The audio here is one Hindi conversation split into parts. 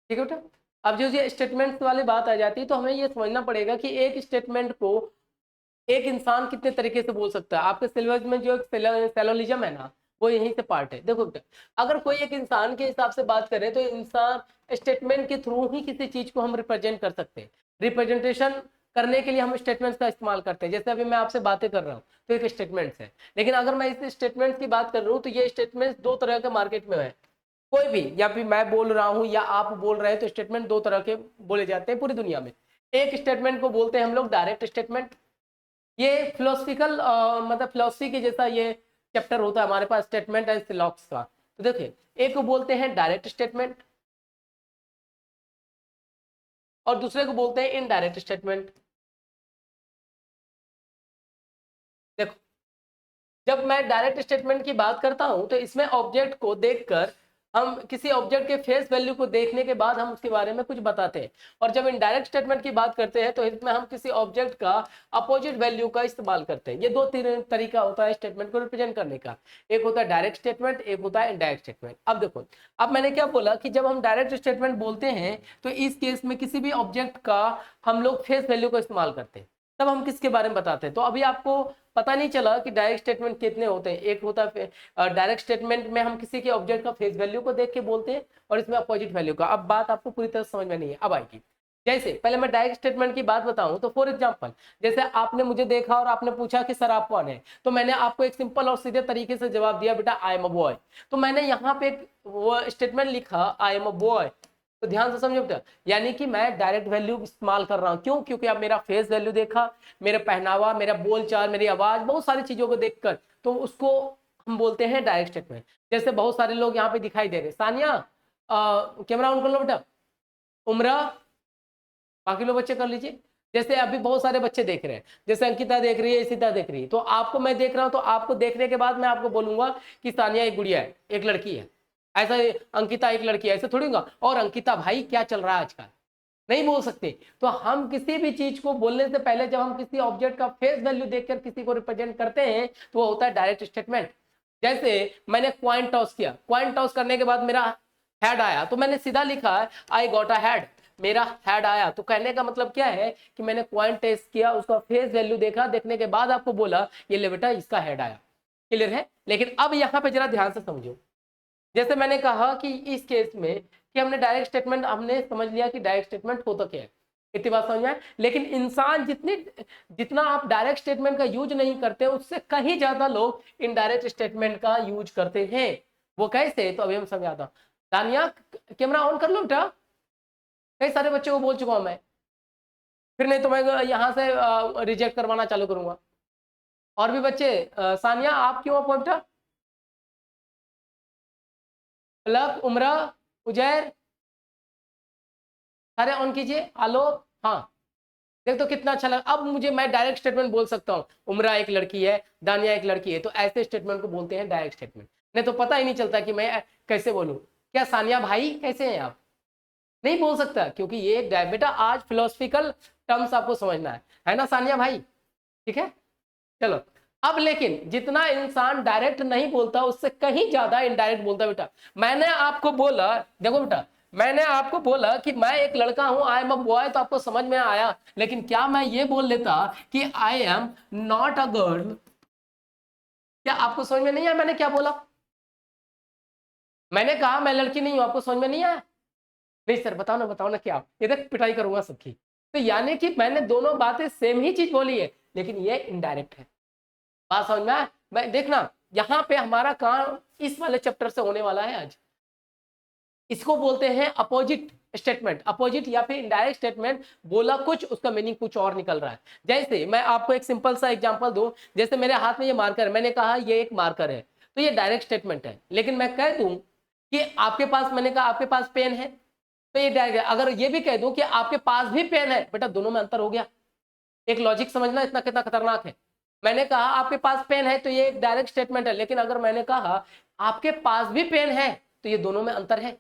ठीक है बेटा। अब जो ये स्टेटमेंट्स वाली बात आ जाती है तो हमें ये समझना पड़ेगा कि एक स्टेटमेंट को एक इंसान कितने तरीके से बोल सकता है। आपके सिलेबस में जो सेलोलिज्म है ना, वो यहीं से पार्ट है। देखो बेटा, अगर कोई एक इंसान के हिसाब से बात करे तो इंसान स्टेटमेंट के थ्रू ही किसी चीज को हम रिप्रेजेंट कर सकते हैं। रिप्रेजेंटेशन करने के लिए हम स्टेटमेंट्स का इस्तेमाल करते हैं। जैसे अभी मैं आपसे बातें कर रहा हूँ तो एक स्टेटमेंट्स है, लेकिन अगर मैं इस स्टेटमेंट्स की बात कर रहा हूँ तो ये स्टेटमेंट्स दो तरह के मार्केट में है। कोई भी, या फिर मैं बोल रहा हूँ या आप बोल रहे हैं, तो स्टेटमेंट दो तरह के बोले जाते हैं पूरी दुनिया में। एक स्टेटमेंट को बोलते हैं हम लोग डायरेक्ट स्टेटमेंट। ये फिलोसफिकल मतलब फिलोसफी के जैसा ये चैप्टर होता है हमारे पास, स्टेटमेंट एंड सिलॉक्स का। तो देखिए, एक को बोलते हैं डायरेक्ट स्टेटमेंट और दूसरे को बोलते हैं इनडायरेक्ट स्टेटमेंट। देखो, जब मैं डायरेक्ट स्टेटमेंट की बात करता हूं तो इसमें ऑब्जेक्ट को देखकर, हम किसी ऑब्जेक्ट के फेस वैल्यू को देखने के बाद हम उसके बारे में कुछ बताते हैं। और जब इनडायरेक्ट स्टेटमेंट की बात करते हैं तो इसमें हम किसी ऑब्जेक्ट का अपोजिट वैल्यू का इस्तेमाल करते हैं। ये दो तीन तरीका होता है स्टेटमेंट को रिप्रेजेंट करने का। एक होता है डायरेक्ट स्टेटमेंट, एक होता है इनडायरेक्ट स्टेटमेंट। अब देखो, अब मैंने क्या बोला कि जब हम डायरेक्ट स्टेटमेंट बोलते हैं तो इस केस में किसी भी ऑब्जेक्ट का हम लोग फेस वैल्यू का इस्तेमाल करते हैं। तब हम किसके बारे में बताते हैं? तो अभी आपको पता नहीं चला कि डायरेक्ट स्टेटमेंट कितने होते हैं। एक होता है डायरेक्ट स्टेटमेंट में हम किसी के ऑब्जेक्ट का फेस वैल्यू को देख के बोलते हैं, और इसमें अपोजिट वैल्यू का। अब बात आपको पूरी तरह समझ में नहीं है, अब आएगी। जैसे पहले मैं डायरेक्ट स्टेटमेंट की बात बताऊं तो फॉर एग्जांपल, जैसे आपने मुझे देखा और आपने पूछा कि सर आप कौन है, तो मैंने आपको एक सिंपल और सीधे तरीके से जवाब दिया, बेटा आई एम अ बॉय। तो मैंने यहाँ पे एक वो स्टेटमेंट लिखा, आई एम अ बॉय। तो ध्यान से समझो बेटा, यानी कि मैं डायरेक्ट वैल्यू इस्तेमाल कर रहा हूं। क्यों? क्योंकि आप मेरा फेस वैल्यू देखा, मेरा पहनावा, मेरा बोलचाल, मेरी आवाज, बहुत सारी चीजों को देखकर, तो उसको हम बोलते हैं डायरेक्ट स्टेटमेंट। जैसे बहुत सारे लोग यहाँ पे दिखाई दे रहे। सानिया, कैमरा ऑन कर लो बेटा। उमरा, बाकी लोग बच्चे कर लीजिए। जैसे अभी बहुत सारे बच्चे देख रहे हैं, जैसे अंकिता देख रही है, इशिता देख रही है, तो आपको मैं देख रहा हूं, तो आपको देखने के बाद मैं आपको बोलूंगा कि सानिया एक गुड़िया है, एक लड़की है। ऐसा अंकिता एक लड़की है, ऐसे थोड़ी होगा। और अंकिता भाई क्या चल रहा है आजकल, नहीं बोल सकते। तो हम किसी भी चीज को बोलने से पहले जब हम किसी ऑब्जेक्ट का फेस वैल्यू देखकर किसी को रिप्रेजेंट करते हैं तो वो होता है डायरेक्ट स्टेटमेंट। जैसे मैंने क्वाइन टॉस किया, क्वाइन टॉस करने के बाद मेरा हेड आया, तो मैंने सीधा लिखा है आई गॉट अ हेड, मेरा हेड आया। तो कहने का मतलब क्या है कि मैंने क्वाइन टेस्ट किया, उसका फेस वैल्यू देखा, देखने के बाद आपको बोला ये ले बेटा इसका हेड आया। क्लियर है? लेकिन अब यहाँ पे जरा ध्यान से समझो। जैसे मैंने कहा कि इस केस में कि हमने डायरेक्ट स्टेटमेंट, हमने समझ लिया कि डायरेक्ट स्टेटमेंट होता क्या है, इतनी बात समझ में आए। लेकिन इंसान जितना आप डायरेक्ट स्टेटमेंट का यूज नहीं करते, उससे कहीं ज्यादा लोग इनडायरेक्ट स्टेटमेंट का यूज करते हैं। वो कैसे? तो अभी हम समझाता हूं। तानिया, कैमरा ऑन कर लो बेटा। कई सारे बच्चों को बोल चुका हूं मैं, फिर नहीं तो मैं यहाँ से रिजेक्ट करवाना चालू करूंगा। और भी बच्चे, सानिया आप क्यों आप बेटा? पलक, उमरा, उजैर, सारे ऑन कीजिए। आलोक, हाँ। देख तो कितना अच्छा लगा। अब मुझे, मैं डायरेक्ट स्टेटमेंट बोल सकता हूँ, उमरा एक लड़की है, दानिया एक लड़की है। तो ऐसे स्टेटमेंट को बोलते हैं डायरेक्ट स्टेटमेंट। नहीं तो पता ही नहीं चलता कि मैं कैसे बोलूँ। क्या सानिया भाई कैसे हैं आप? नहीं बोल सकता, क्योंकि ये बेटा आज फिलोसफिकल टर्म्स आपको समझना है ना सानिया भाई? ठीक है, चलो। अब लेकिन जितना इंसान डायरेक्ट नहीं बोलता, उससे कहीं ज्यादा इनडायरेक्ट बोलता बेटा। मैंने आपको बोला, देखो बेटा, मैंने आपको बोला कि मैं एक लड़का हूं, आई एम अ बॉय, तो आपको समझ में आया। लेकिन क्या मैं ये बोल लेता कि I am not a girl, क्या आपको समझ में नहीं आया मैंने क्या बोला? मैंने कहा मैं लड़की नहीं हूं, आपको समझ में नहीं आया? नहीं सर, बताओ ना क्या? ये तक पिटाई करूंगा सबकी। तो यानी कि मैंने दोनों बातें सेम ही चीज बोली है, लेकिन ये इनडायरेक्ट है। बात समझ में आया? मैं देखना, यहाँ पे हमारा काम इस वाले चैप्टर से होने वाला है आज। इसको बोलते हैं अपोजिट स्टेटमेंट। अपोजिट या फिर इनडायरेक्ट स्टेटमेंट, बोला कुछ, उसका मीनिंग कुछ और निकल रहा है। जैसे मैं आपको एक सिंपल सा एग्जांपल दूं, जैसे मेरे हाथ में ये मार्कर है, मैंने कहा ये एक मार्कर है, तो ये डायरेक्ट स्टेटमेंट है। लेकिन मैं कह दूं कि आपके पास, मैंने कहा आपके पास पेन है, तो ये डायरेक्ट। अगर ये भी कह दूं कि आपके पास भी पेन है, बेटा दोनों में अंतर हो गया। एक लॉजिक समझना इतना कितना खतरनाक है। मैंने कहा आपके पास पेन है, तो ये एक डायरेक्ट स्टेटमेंट है। लेकिन अगर मैंने कहा आपके पास भी पेन है, तो ये दोनों में अंतर है।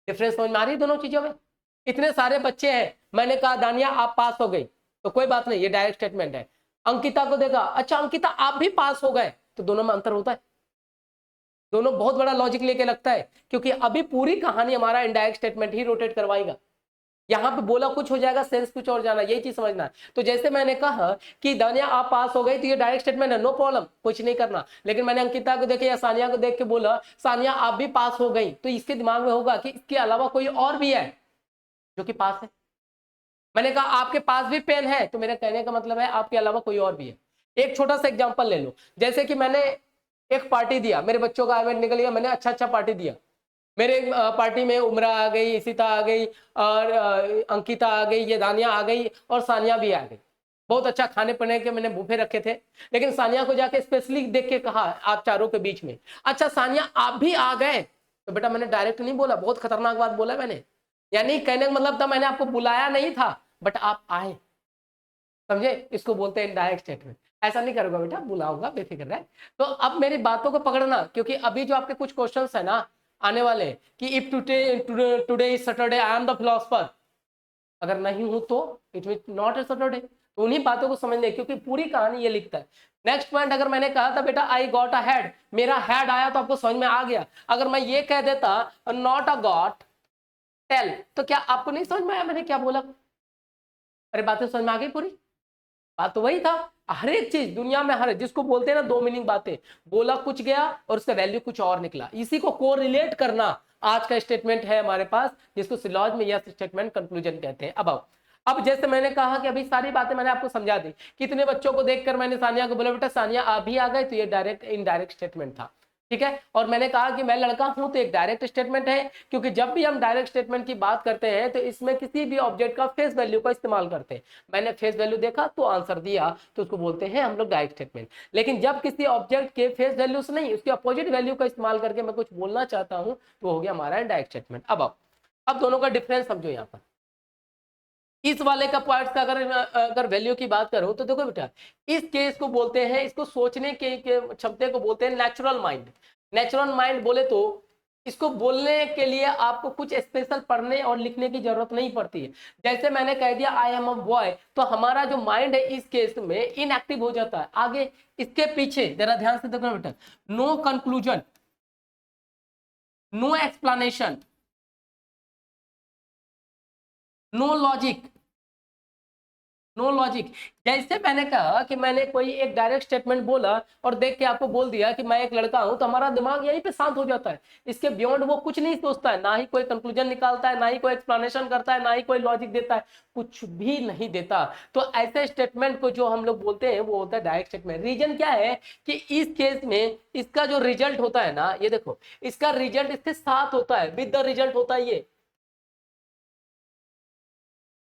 डिफरेंस समझ में आ रही है दोनों चीजों में? इतने सारे बच्चे हैं, मैंने कहा दानिया आप पास हो गई, तो कोई बात नहीं, ये डायरेक्ट स्टेटमेंट है। अंकिता को देखा, अच्छा अंकिता आप भी पास हो गए, तो दोनों में अंतर होता है। दोनों बहुत बड़ा लॉजिक लेके लगता है, क्योंकि अभी पूरी कहानी हमारा इनडायरेक्ट स्टेटमेंट ही रोटेट करवाएगा। यहाँ पे बोला कुछ हो जाएगा, सेंस कुछ और जाना, यही चीज समझना है। तो जैसे मैंने कहा कि दानिया आप पास हो गई, तो ये डायरेक्ट स्टेटमेंट है, नो प्रॉब्लम, कुछ नहीं करना। लेकिन मैंने अंकिता को देखे या सानिया को देख के बोला सानिया आप भी पास हो गई, तो इसके दिमाग में होगा कि इसके अलावा कोई और भी है जो कि पास है। मैंने कहा आपके पास भी पेन है, तो मेरे कहने का मतलब है आपके अलावा कोई और भी है। एक छोटा सा एग्जांपल ले लो, जैसे कि मैंने एक पार्टी दिया, मेरे बच्चों का इवेंट निकल गया, मैंने अच्छा पार्टी दिया, मेरे पार्टी में उमरा आ गई, इसिता आ गई, और अंकिता आ गई, ये दानिया आ गई, और सानिया भी आ गई। बहुत अच्छा खाने पीने के मैंने बुफे रखे थे। लेकिन सानिया को जाके स्पेशली देख के कहा आप चारों के बीच में, अच्छा सानिया आप भी आ गए, तो बेटा मैंने डायरेक्ट नहीं बोला, बहुत खतरनाक बात बोला मैंने, यानी कहने का मतलब था मैंने आपको बुलाया नहीं था, बट आप आए, समझे? इसको बोलते हैं इनडायरेक्ट स्टेटमेंट। ऐसा नहीं करूंगा बेटा, बुलाऊंगा, बेफिक्र रहे। तो अब मेरी बातों को पकड़ना, क्योंकि अभी जो आपके कुछ क्वेश्चंस है ना आने वाले, कि if today is Saturday I am the philosopher, अगर नहीं हूं तो it mean not a Saturday. तो उन्हीं बातों को समझने, क्योंकि पूरी कहानी ये लिखता है। नेक्स्ट पॉइंट, अगर मैंने कहा था बेटा आई गॉट अ हेड, मेरा हेड आया, तो आपको समझ में आ गया। अगर मैं ये कह देता नॉट अ गॉट टेल, तो क्या आपको नहीं समझ में आया मैंने क्या बोला? अरे बातें समझ में आ गई पूरी? बात तो वही था। हर एक चीज दुनिया में, हर जिसको बोलते हैं ना दो मीनिंग बातें, बोला कुछ गया और उसका वैल्यू कुछ और निकला, इसी को कोरिलेट करना आज का स्टेटमेंट है हमारे पास, जिसको सिलॉज में यह स्टेटमेंट कंक्लूजन कहते हैं। अब जैसे मैंने कहा कि अभी सारी बातें मैंने आपको समझा दी, कितने बच्चों को देखकर मैंने सानिया को बोला बेटा सानिया आप भी आ गए, तो ये डायरेक्ट इनडायरेक्ट स्टेटमेंट था, ठीक है। और मैंने कहा कि मैं लड़का हूं, तो एक डायरेक्ट स्टेटमेंट है, क्योंकि जब भी हम डायरेक्ट स्टेटमेंट की बात करते हैं तो इसमें किसी भी ऑब्जेक्ट का फेस वैल्यू का इस्तेमाल करते हैं। मैंने फेस वैल्यू देखा तो आंसर दिया, तो उसको बोलते हैं हम लोग डायरेक्ट स्टेटमेंट। लेकिन जब किसी ऑब्जेक्ट के फेस वैल्यू से नहीं, उसके अपोजिट वैल्यू का इस्तेमाल करके मैं कुछ बोलना चाहता हूं, तो हो गया हमारा इनडायरेक्ट स्टेटमेंट। अब दोनों का डिफरेंस समझो। यहाँ पर इस वाले का पॉइंट्स का अगर वैल्यू की बात करूं, तो देखो बेटा इस केस को बोलते हैं, इसको सोचने के क्षमता को बोलते हैं नेचुरल माइंड। नेचुरल माइंड बोले तो इसको बोलने के लिए आपको कुछ स्पेशल पढ़ने और लिखने की जरूरत नहीं पड़ती है। जैसे मैंने कह दिया आई एम अ बॉय, तो हमारा जो माइंड है इस केस में इनएक्टिव हो जाता है। आगे इसके पीछे जरा ध्यान से देखो बेटा, no conclusion, no explanation, no logic, no logic. जैसे मैंने कहा कि मैंने कोई एक डायरेक्ट स्टेटमेंट बोला और देख के आपको बोल दिया कि मैं एक लड़का हूं, तो हमारा दिमाग यहीं पे शांत हो जाता है। इसके बियॉन्ड वो कुछ नहीं सोचता है, ना ही कोई कंक्लूजन निकालता है, ना ही कोई एक्सप्लेनेशन करता है, ना ही कोई लॉजिक देता है, कुछ भी नहीं देता। तो ऐसे स्टेटमेंट को जो हम लोग बोलते हैं वो होता है डायरेक्ट स्टेटमेंट। रीजन क्या है कि इस केस में इसका जो रिजल्ट होता है ना, ये देखो इसका रिजल्ट इसके साथ होता है, विद द रिजल्ट होता है ये,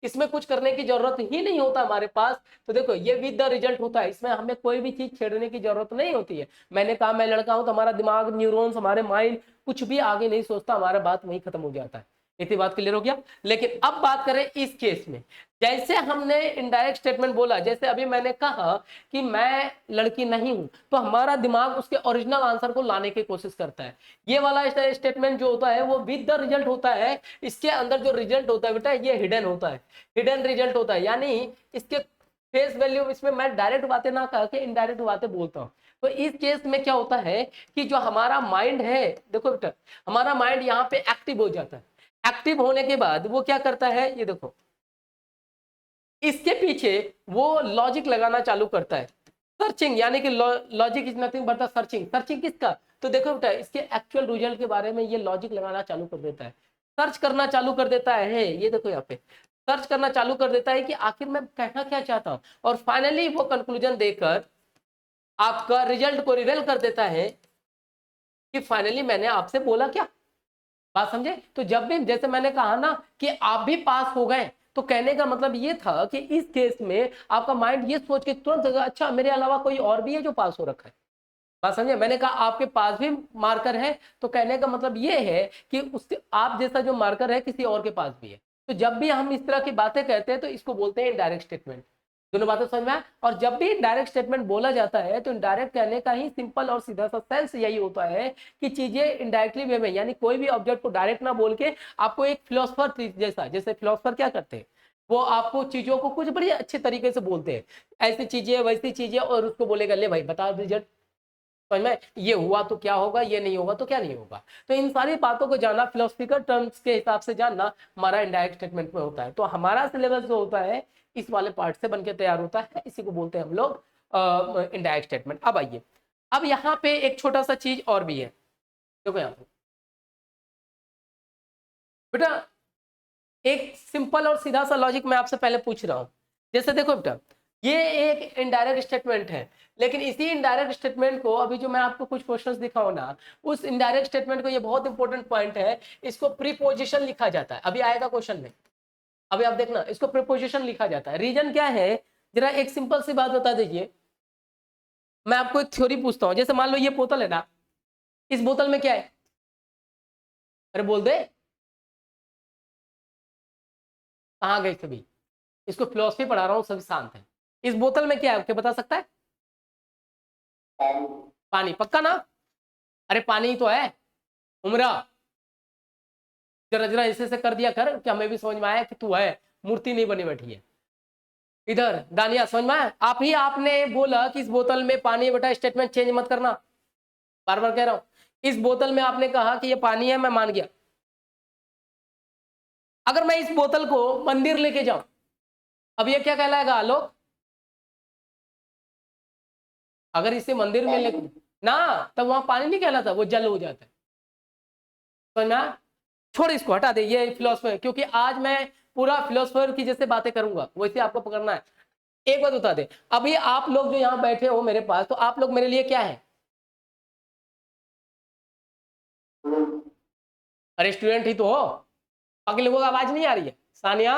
इसमें कुछ करने की जरूरत ही नहीं होता हमारे पास। तो देखो ये विद द रिजल्ट होता है, इसमें हमें कोई भी चीज छेड़ने की जरूरत नहीं होती है। मैंने कहा मैं लड़का हूं, तो हमारा दिमाग, न्यूरॉन्स, हमारे माइंड कुछ भी आगे नहीं सोचता, हमारा बात वहीं खत्म हो जाता है। इतनी बात क्लियर हो गया। लेकिन अब बात करें इस केस में, जैसे हमने इनडायरेक्ट स्टेटमेंट बोला, जैसे अभी मैंने कहा कि मैं लड़की नहीं हूं, तो हमारा दिमाग उसके ओरिजिनल आंसर को लाने की कोशिश करता है। ये वाला स्टेटमेंट जो होता है वो विद द रिजल्ट होता है। इसके अंदर जो रिजल्ट होता है बेटा ये हिडन होता है, हिडन रिजल्ट होता है, यानी इसके फेस वैल्यू, इसमें मैं डायरेक्ट बातें ना कह के इनडायरेक्ट बातें बोलता हूं। तो इस केस में क्या होता है कि जो हमारा माइंड है, देखो बेटा हमारा माइंड यहाँ पे एक्टिव हो जाता है। एक्टिव होने के बाद वो क्या करता है, ये देखो इसके पीछे वो लॉजिक लगाना चालू करता है, सर्चिंग, यानी कि logic is nothing but the searching. Searching किसका? तो देखो बेटा इसके एक्चुअल रिजल्ट के बारे में ये लॉजिक लगाना चालू कर देता है, सर्च करना चालू कर देता है। ये देखो यहाँ पे सर्च करना चालू कर देता है कि आखिर मैं कहना क्या चाहता हूं, और फाइनली वो कंक्लूजन देकर आपका रिजल्ट को रिवेल कर देता है कि फाइनली मैंने आपसे बोला क्या। बात समझे? तो जब भी, जैसे मैंने कहा ना कि आप भी पास हो गए, तो कहने का मतलब ये था कि इस केस में आपका माइंड ये सोच के तुरंत अच्छा मेरे अलावा कोई और भी है जो पास हो रखा है। बात समझे? मैंने कहा आपके पास भी मार्कर है, तो कहने का मतलब ये है कि उसके आप जैसा जो मार्कर है किसी और के पास भी है। तो जब भी हम इस तरह की बातें कहते हैं तो इसको बोलते हैं इनडायरेक्ट स्टेटमेंट। दोनों बातें समझ में आए? और जब भी इनडायरेक्ट स्टेटमेंट बोला जाता है तो इनडायरेक्ट कहने का ही सिंपल और सीधा सा सेंस यही होता है कि चीजें इनडायरेक्टली वे में, यानी कोई भी ऑब्जेक्ट को डायरेक्ट ना बोल के आपको एक फिलोसफर जैसा, जैसे फिलोसफर क्या करते हैं वो आपको चीजों को कुछ बड़े अच्छे तरीके से बोलते हैं, ऐसी चीजें वैसी चीजें, और उसको बोलेगा ले भाई बता रिजल्ट, समझ में, ये हुआ तो क्या होगा, ये नहीं होगा तो क्या नहीं होगा। तो इन सारी बातों को जानना, फिलोसफिकल टर्म्स के हिसाब से जानना हमारा इनडायरेक्ट स्टेटमेंट में होता है। तो हमारा सिलेबस जो होता है इस वाले पार्ट से बनके तैयार होता है, इसी को बोलते हैं हम लोग इनडायरेक्ट स्टेटमेंट। अब आइए, अब यहाँ पे एक छोटा सा चीज और भी है, देखो यहाँ पे बेटा एक सिंपल और सीधा सा लॉजिक मैं आपसे पहले पूछ रहा हूं। जैसे देखो बेटा, ये एक इनडायरेक्ट स्टेटमेंट है, लेकिन इसी इनडायरेक्ट स्टेटमेंट को अभी जो मैं आपको कुछ क्वेश्चंस दिखाऊं ना, उस इनडायरेक्ट स्टेटमेंट को, ये बहुत इंपॉर्टेंट पॉइंट है, इसको प्रीपोजिशन लिखा जाता है। अभी आएगा क्वेश्चन में, अभी आप देखना, इसको प्रीपोजिशन लिखा जाता है। रीजन क्या है, जरा एक सिंपल सी बात बता दीजिए। मैं आपको एक थ्योरी पूछता हूं, जैसे मान लो ये बोतल है ना, इस बोतल में क्या है, अरे बोल दे, कहाँ गए सभी, इसको फिलोसफी पढ़ा रहा हूँ, सभी शांत है। इस बोतल में क्या है, क्या बता सकता है? पानी, पक्का ना? अरे पानी ही तो है उमरा, जरा जरा ऐसे से कर दिया कर कि हमें भी समझ में आया कि तू है, मूर्ति नहीं बनी बैठी है। इधर दानिया समझ में आया? आप ही आपने बोला कि इस बोतल में पानी है बेटा, स्टेटमेंट चेंज मत करना, बार बार कह रहा हूं। इस बोतल में आपने कहा कि ये पानी है, मैं मान गया। अगर मैं इस बोतल को मंदिर लेके जाऊं, अब ये क्या कहलाएगा आलोक? अगर इसे मंदिर में लेके ना, तब वहां पानी नहीं कहलाता, वो जल हो जाता है। समझ में आया? छोड़ इसको, हटा दे ये फिलोसफर, क्योंकि आज मैं पूरा फिलोसफर की जैसे बातें करूंगा वैसे आपको पकड़ना है। एक बात बता दे, अभी आप लोग जो यहाँ बैठे हो मेरे पास, तो आप लोग मेरे लिए क्या है? अरे स्टूडेंट ही तो हो। बाकी लोगों को आवाज नहीं आ रही है? सानिया,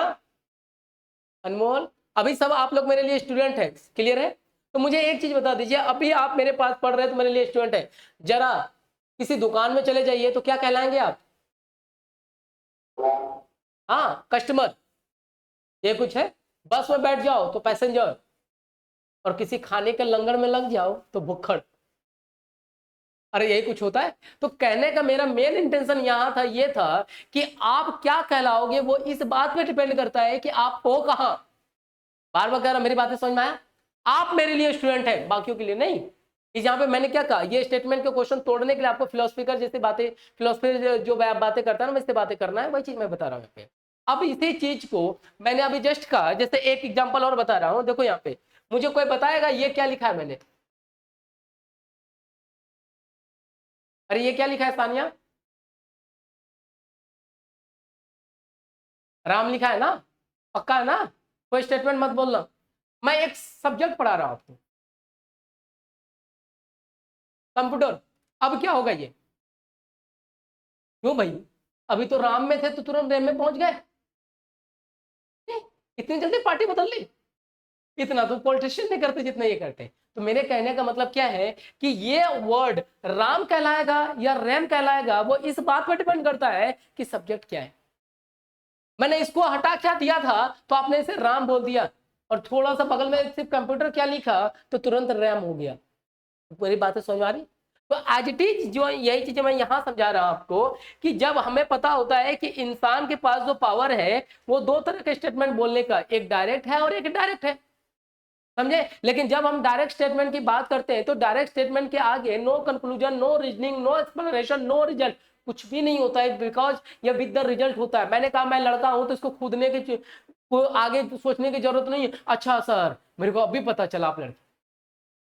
अनमोल, अभी सब आप लोग मेरे लिए स्टूडेंट है, क्लियर है? तो मुझे एक चीज बता दीजिए, अभी आप मेरे पास पढ़ रहे हैं तो मेरे लिए स्टूडेंट है। जरा किसी दुकान में चले जाइए तो क्या कहलाएंगे आप? हाँ, कस्टमर। ये कुछ है, बस में बैठ जाओ तो पैसेंजर, और किसी खाने के लंगर में लग जाओ तो भुक्खड़। अरे यही कुछ होता है। तो कहने का मेरा मेन इंटेंशन यहां था, ये था कि आप क्या कहलाओगे वो इस बात पे डिपेंड करता है कि आप हो कहां। बार बार कह रहा, मेरी बातें समझ में आया? आप मेरे लिए स्टूडेंट है, बाकियों के लिए नहीं। इस यहाँ पे मैंने क्या कहा, ये स्टेटमेंट के क्वेश्चन तोड़ने के लिए आपको फिलोसफिकल जैसे बातें, फिलोसफी जो बातें करता है ना, वैसे बातें करना है, वही चीज मैं बता रहा हूँ यहाँ पे। अब इसी चीज को मैंने अभी जस्ट कहा, जैसे एक एग्जांपल और बता रहा हूँ। देखो यहाँ पे मुझे कोई बताएगा ये क्या लिखा है मैंने? अरे ये क्या लिखा है सानिया? राम लिखा है ना? पक्का है ना? कोई स्टेटमेंट मत बोलना। मैं एक सब्जेक्ट पढ़ा रहा हूं आपको, कंप्यूटर। अब क्या होगा ये? क्यों भाई, अभी तो राम में थे तो तुरंत रैम में पहुंच गए, इतनी जल्दी पार्टी बदल ली? इतना तो पॉलिटिशियन नहीं करते जितना ये करते। तो मेरे कहने का मतलब क्या है कि ये वर्ड राम कहलाएगा या रैम कहलाएगा, वो इस बात पर डिपेंड करता है कि सब्जेक्ट क्या है। मैंने इसको हटा क्या दिया था तो आपने इसे राम बोल दिया, और थोड़ा सा बगल में सिर्फ कंप्यूटर क्या लिखा तो तुरंत रैम हो गया। पूरी बातें समझ आ रही? तो एज इट इज जो यही चीजें मैं यहां समझा रहा हूं आपको, कि जब हमें पता होता है कि इंसान के पास जो पावर है वो दो तरह के स्टेटमेंट बोलने का, एक डायरेक्ट है और एक इनडायरेक्ट है, समझे? लेकिन जब हम डायरेक्ट स्टेटमेंट की बात करते हैं तो डायरेक्ट स्टेटमेंट के आगे no conclusion, no reasoning, no explanation, no result, कुछ भी नहीं होता है, बिकॉज ये विद द रिजल्ट होता है। मैंने कहा मैं लड़का हूं तो इसको खुदने के को आगे सोचने की जरूरत नहीं है। अच्छा सर, मेरे को अभी पता चला आप लड़के,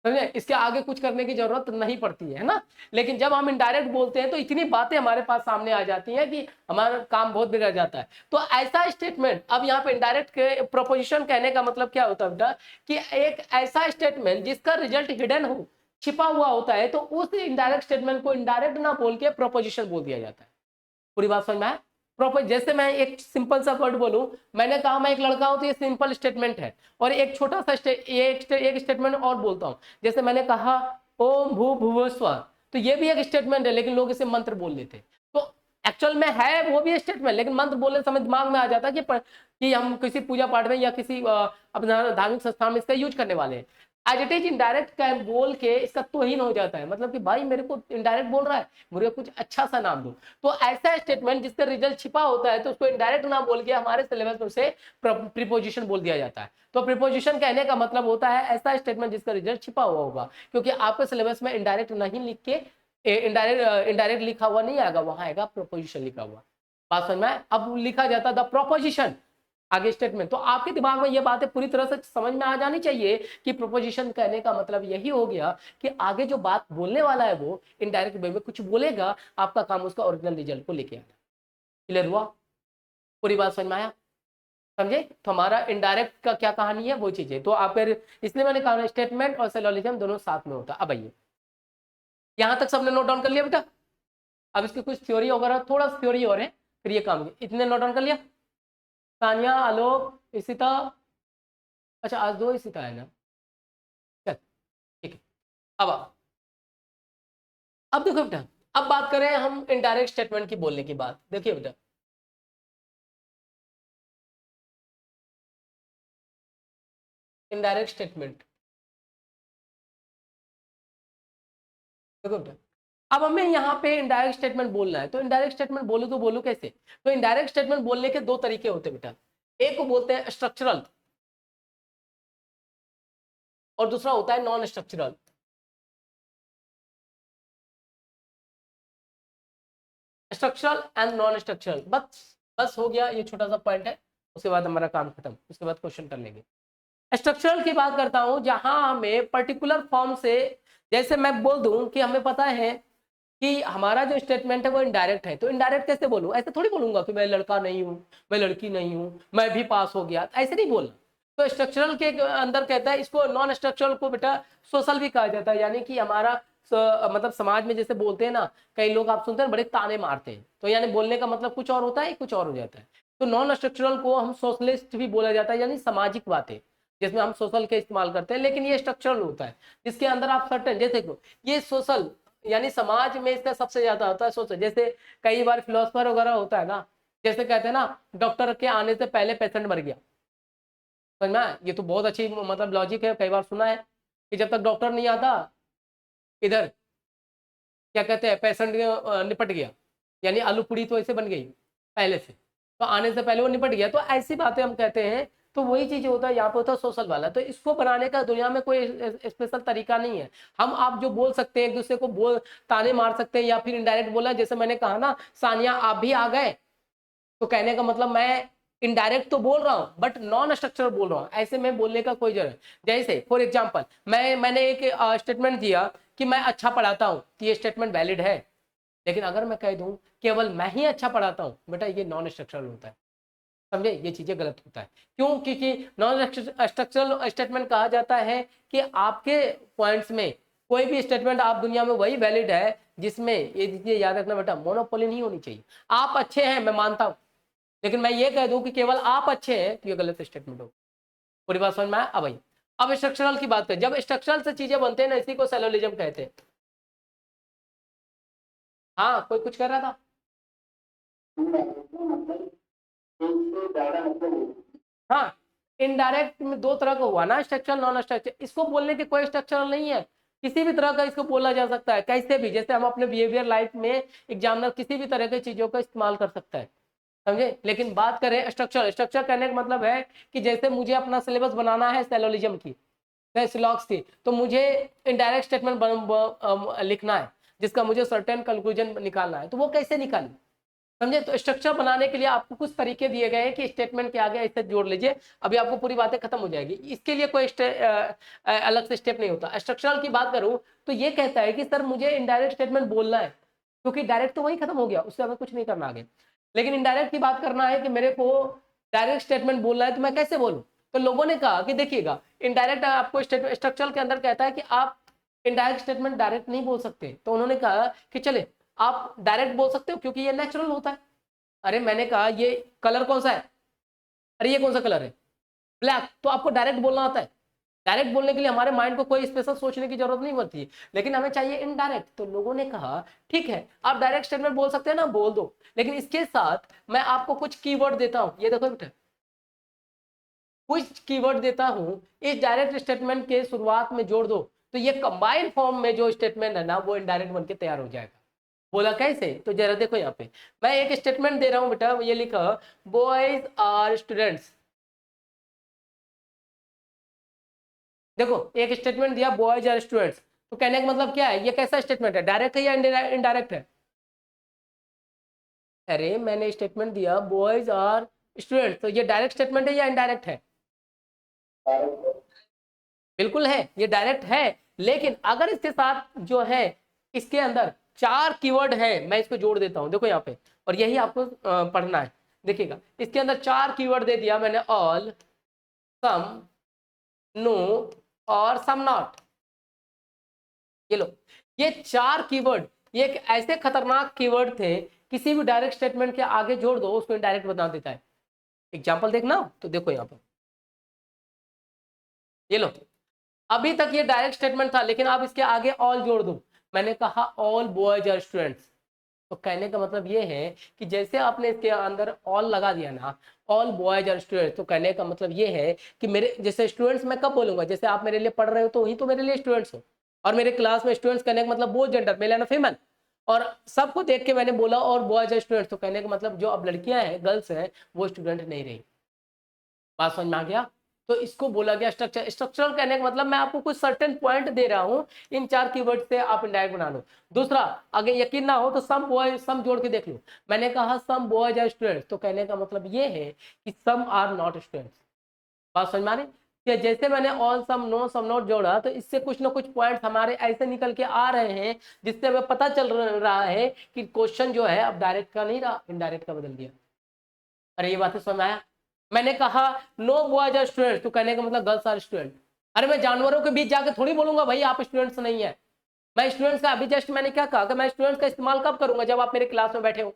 समझे? इसके आगे कुछ करने की जरूरत नहीं पड़ती है ना। लेकिन जब हम इनडायरेक्ट बोलते हैं तो इतनी बातें हमारे पास सामने आ जाती हैं कि हमारा काम बहुत बिगड़ जाता है। तो ऐसा स्टेटमेंट, अब यहाँ पे इनडायरेक्ट के प्रोपोजिशन कहने का मतलब क्या होता है बेटा, कि एक ऐसा स्टेटमेंट जिसका रिजल्ट हिडन हो, छिपा हुआ होता है, तो उस इनडायरेक्ट स्टेटमेंट को इनडायरेक्ट ना बोल के प्रोपोजिशन बोल दिया जाता है। पूरी बात समझ में आया? प्रॉपर, जैसे मैं एक सिंपल सा वर्ड बोलूं, मैंने कहा मैं एक लड़का हूं तो ये सिंपल स्टेटमेंट है, और एक छोटा सा एक स्टेटमेंट और बोलता हूं, जैसे मैंने कहा ओम भू भुव स्व, तो ये भी एक स्टेटमेंट है, लेकिन लोग इसे मंत्र बोल लेते। तो एक्चुअल में है वो भी स्टेटमेंट, लेकिन मंत्र बोलने समय दिमाग में आ जाता है कि हम किसी पूजा पाठ में या किसी अपना धार्मिक संस्थान में इसका यूज करने वाले हैं। एज इट इज इनडायरेक्ट का बोल के इसका तोहिन हो जाता है, मतलब कि भाई मेरे को इनडायरेक्ट बोल रहा है, मुझे कुछ अच्छा सा नाम दो। तो ऐसा स्टेटमेंट जिसका रिजल्ट छिपा होता है तो उसको इनडायरेक्ट नाम बोल के हमारे सिलेबस में से प्रीपोजिशन बोल दिया जाता है। तो प्रीपोजिशन कहने का मतलब होता है ऐसा स्टेटमेंट जिसका रिजल्ट छिपा हुआ होगा, क्योंकि आपके सिलेबस में इनडायरेक्ट नहीं लिख के इनडायरेक्ट लिखा हुआ नहीं आएगा, वहां आएगा प्रोपोजिशन लिखा हुआ। बात समझ में आया? अब लिखा जाता द प्रोपोजिशन आगे स्टेटमेंट। तो आपके दिमाग में ये बातें पूरी तरह से समझ में आ जानी चाहिए कि प्रोपोजिशन कहने का मतलब यही हो गया कि आगे जो बात बोलने वाला है वो इनडायरेक्ट वे में कुछ बोलेगा, आपका काम उसका ओरिजिनल रिजल्ट को लेके आना। क्लियर हुआ? पूरी बात समझ में आया? समझे? तो हमारा इनडायरेक्ट का क्या कहानी है वो चीज है। तो आप फिर इसलिए मैंने कहा स्टेटमेंट और सिलोजिज्म दोनों साथ में होता है। अब आइए, यहां तक सबने नोट डाउन कर लिया बेटा? अब इसकी कुछ थ्योरी वगैरह, थोड़ा थ्योरी और है, फिर ये काम इतने नोट डाउन कर लिया? तानिया, आलोक, इशिता, अच्छा आज 2 इशिता है ना, चल ठीक है। अब देखो बेटा, अब बात करें हम इनडायरेक्ट स्टेटमेंट की बोलने की बात। देखिए बेटा, इनडायरेक्ट स्टेटमेंट, देखो बेटा, अब हमें यहाँ पे इनडायरेक्ट स्टेटमेंट बोलना है, तो इनडायरेक्ट स्टेटमेंट बोलूं तो बोलूं कैसे? तो इनडायरेक्ट स्टेटमेंट बोलने के 2 तरीके होते हैं बेटा, एक को बोलते हैं स्ट्रक्चरल और दूसरा होता है non structural. Structural and non structural, बस बस हो गया, ये छोटा सा पॉइंट है, उसके बाद हमारा काम खत्म, उसके बाद क्वेश्चन कर लेंगे। स्ट्रक्चरल की बात करता हूं जहां हमें पर्टिकुलर फॉर्म से, जैसे मैं बोल दूं कि हमें पता है कि हमारा जो स्टेटमेंट है वो इनडायरेक्ट है, तो इनडायरेक्ट कैसे बोलूं? ऐसे थोड़ी बोलूंगा कि मैं लड़का नहीं हूं, मैं लड़की नहीं हूं, मैं भी पास हो गया, ऐसे नहीं बोलना। तो स्ट्रक्चरल के अंदर कहता है, इसको नॉन स्ट्रक्चरल को बेटा सोशल भी कहा जाता है, यानी कि हमारा मतलब समाज में जैसे बोलते हैं ना, कई लोग आप सुनते हैं बड़े ताने मारते हैं, तो यानी बोलने का मतलब कुछ और होता है, कुछ और हो जाता है। तो नॉन स्ट्रक्चरल को हम सोशलिस्ट भी बोला जाता है, यानी सामाजिक बातें जिसमें हम सोशल के इस्तेमाल करते हैं, लेकिन ये स्ट्रक्चरल होता है जिसके अंदर आप सर्टेन, जैसे ये सोशल यानी समाज में इसका सबसे ज्यादा होता है सोशल। जैसे कई बार फिलोसफर वगैरह होता है ना, जैसे कहते हैं ना डॉक्टर के आने से पहले पेशेंट मर गया, समझ में आया? ये तो बहुत अच्छी मतलब लॉजिक है, कई बार सुना है कि जब तक डॉक्टर नहीं आता इधर क्या कहते हैं पेशेंट निपट गया, यानी आलू पूड़ी तो ऐसे बन गई पहले से, तो आने से पहले वो निपट गया, तो ऐसी बातें हम कहते हैं। तो वही चीज होता है यहाँ पे, होता है सोशल वाला। तो इसको बनाने का दुनिया में कोई स्पेशल तरीका नहीं है, हम आप जो बोल सकते हैं एक दूसरे को बोल ताने मार सकते हैं, या फिर इनडायरेक्ट बोला, जैसे मैंने कहा ना सानिया आप भी आ गए, तो कहने का मतलब मैं इनडायरेक्ट तो बोल रहा हूँ बट नॉन स्ट्रक्चरल बोल रहा हूँ, ऐसे में बोलने का कोई जरूरत। जैसे फॉर एग्जांपल मैंने एक स्टेटमेंट दिया कि मैं अच्छा पढ़ाता हूँ, तो ये स्टेटमेंट वैलिड है, लेकिन अगर मैं कह दूं केवल मैं ही अच्छा पढ़ाता हूं, बेटा ये नॉन स्ट्रक्चरल होता है, समझे? ये चीजें गलत होता है। क्यों? क्योंकि नॉन स्ट्रक्चरल स्टेटमेंट कहा जाता है कि आपके पॉइंट्स में कोई भी स्टेटमेंट आप दुनिया में वही वैलिड है जिसमें, ये चीजें याद रखना बेटा, मोनोपोली नहीं होनी चाहिए। आप अच्छे हैं मैं मानता हूं, लेकिन मैं ये कह दूं कि केवल आप अच्छे हैं, तो ये गलत स्टेटमेंट हो। पूरी बात समझ में आया? अब स्ट्रक्चरल की बात करें, जब स्ट्रक्चरल से चीजें बनते हैं ना, इसी को सेलोलिज्म कहते हैं। हाँ कोई कुछ कर रहा था? हाँ, इनडायरेक्ट में 2 तरह का हुआ ना, स्ट्रक्चरल नॉन स्ट्रक्चर। इसको बोलने की कोई स्ट्रक्चरल नहीं है, किसी भी तरह का इसको बोला जा सकता है, कैसे भी, जैसे हम अपने बिहेवियर लाइफ में एग्जामिनर किसी भी तरह की चीजों का इस्तेमाल कर सकता है, समझे? लेकिन बात करें स्ट्रक्चर, स्ट्रक्चर करने का मतलब है कि जैसे मुझे अपना सिलेबस बनाना है सेलोलिज्म की, सिलॉक्स की, तो मुझे इनडायरेक्ट स्टेटमेंट लिखना है जिसका मुझे सर्टेन कंक्लूजन निकालना है, तो वो कैसे निकालें, समझे? तो स्ट्रक्चर बनाने के लिए आपको कुछ तरीके दिए गए हैं कि स्टेटमेंट के आगे ऐसे जोड़ लीजिए, अभी आपको पूरी बातें खत्म हो जाएगी, इसके लिए कोई अलग से स्टेप नहीं होता। स्ट्रक्चरल की बात करूं तो ये कहता है कि सर मुझे इनडायरेक्ट स्टेटमेंट बोलना है, क्योंकि डायरेक्ट तो वही खत्म हो गया, उससे हमें कुछ नहीं करना आगे, लेकिन इनडायरेक्ट की बात करना है कि मेरे को डायरेक्ट स्टेटमेंट बोलना है, तो मैं कैसे बोलूं? तो लोगों ने कहा कि देखिएगा, इनडायरेक्ट आपको स्ट्रक्चरल के अंदर कहता है कि आप इनडायरेक्ट स्टेटमेंट डायरेक्ट नहीं बोल सकते, तो उन्होंने कहा कि चले आप डायरेक्ट बोल सकते हो क्योंकि ये नेचुरल होता है। अरे मैंने कहा ये कलर कौन सा है, अरे ये कौन सा कलर है, ब्लैक, तो आपको डायरेक्ट बोलना आता है। डायरेक्ट बोलने के लिए हमारे माइंड को कोई स्पेशल सोचने की जरूरत नहीं पड़ती, लेकिन हमें चाहिए इनडायरेक्ट। तो लोगों ने कहा ठीक है आप डायरेक्ट स्टेटमेंट बोल सकते हैं ना, बोल दो, लेकिन इसके साथ मैं आपको कुछ कीवर्ड देता हूं, ये देखो बेटा, कुछ कीवर्ड देता हूं, इस डायरेक्ट स्टेटमेंट के शुरुआत में जोड़ दो, तो ये कंबाइंड फॉर्म में जो स्टेटमेंट है ना वो इनडायरेक्ट बन के तैयार हो जाएगा। बोला कैसे? तो जरा देखो यहाँ पे मैं एक स्टेटमेंट दे रहा हूं बेटा, ये लिखा बॉयज आर स्टूडेंट्स। देखो एक स्टेटमेंट दिया बॉयज आर स्टूडेंट्स, तो कहने का मतलब क्या है? ये कैसा स्टेटमेंट है? डायरेक्ट है या इनडायरेक्ट है? अरे मैंने स्टेटमेंट दिया बॉयज आर स्टूडेंट्स, तो ये डायरेक्ट स्टेटमेंट है या इनडायरेक्ट है? बिल्कुल है, ये डायरेक्ट है। लेकिन अगर इसके साथ जो है इसके अंदर 4 कीवर्ड है, मैं इसको जोड़ देता हूं, देखो यहाँ पे, और यही आपको पढ़ना है। देखिएगा इसके अंदर 4 कीवर्ड दे दिया मैंने, ऑल, सम, नो और सम नॉट। ये लो, ये 4 कीवर्ड, ये एक ऐसे खतरनाक कीवर्ड थे, किसी भी डायरेक्ट स्टेटमेंट के आगे जोड़ दो उसको इनडायरेक्ट बता देता है। एग्जांपल देखना, तो देखो यहाँ पर, ये लो, अभी तक ये डायरेक्ट स्टेटमेंट था, लेकिन अब इसके आगे ऑल जोड़ दो। मैंने कहा ऑल बॉयज आर स्टूडेंट्स, तो कहने का मतलब ये है कि जैसे आपने इसके अंदर ऑल लगा दिया ना, ऑल बॉयज आर स्टूडेंट्स, तो कहने का मतलब ये है कि मेरे जैसे स्टूडेंट्स मैं कब बोलूंगा? जैसे आप मेरे लिए पढ़ रहे हो तो वही तो मेरे लिए स्टूडेंट्स हो। और मेरे क्लास में स्टूडेंट्स कहने का मतलब वो जेंडर, मेल एंड फीमेल, और सबको देख के मैंने बोला और बॉयज आर स्टूडेंट्स, तो कहने का मतलब जो अब लड़कियां हैं, गर्ल्स हैं, वो स्टूडेंट नहीं रही। बात समझ में आ गया? तो इसको बोला गया स्ट्रक्चर। स्ट्रक्चरल कहने का मतलब मैं आपको कुछ सर्टेन पॉइंट दे रहा हूं, इन 4 कीवर्ड से आप इनडायरेक्ट बना लो। दूसरा, अगर यकीन ना हो तो सम बॉय सम जोड़ के देख लो। मैंने कहा सम बॉयज आर स्टूडेंट्स, तो कहने का मतलब ये है कि सम आर नॉट स्टूडेंट्स। बात समझ में आ रही? कि जैसे मैंने all some no some not जोड़ा, तो इससे कुछ ना कुछ पॉइंट हमारे ऐसे निकल के आ रहे हैं, जिससे हमें पता चल रहा है कि क्वेश्चन जो है अब डायरेक्ट का नहीं रहा, इनडायरेक्ट का बदल दिया। अरे ये बातें समझ में आया? मैंने कहा नो बॉयज आर स्टूडेंट्स, तो कहने का मतलब गर्ल्स आर स्टूडेंट। अरे मैं जानवरों के बीच जाके थोड़ी बोलूंगा भाई आप स्टूडेंट्स नहीं है। मैं स्टूडेंट्स का अभी जस्ट मैंने क्या कहा कि मैं स्टूडेंट्स का इस्तेमाल कब करूंगा? जब आप मेरे क्लास में बैठे हो।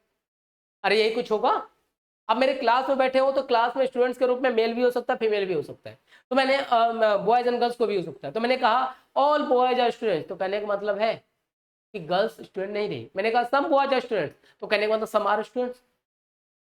अरे यही कुछ होगा। अब मेरे क्लास में बैठे हो तो क्लास में स्टूडेंट्स के रूप में मेल भी हो सकता है, फीमेल भी हो सकता है, तो मैंने बॉयज एंड गर्ल्स को भी हो सकता है, तो मैंने कहा ऑल बॉयज आर स्टूडेंट्स, तो कहने का मतलब है कि गर्ल्स स्टूडेंट नहीं रही। मैंने कहा सम बॉयज आर स्टूडेंट्स, तो कहने का मतलब सम आर स्टूडेंट्स,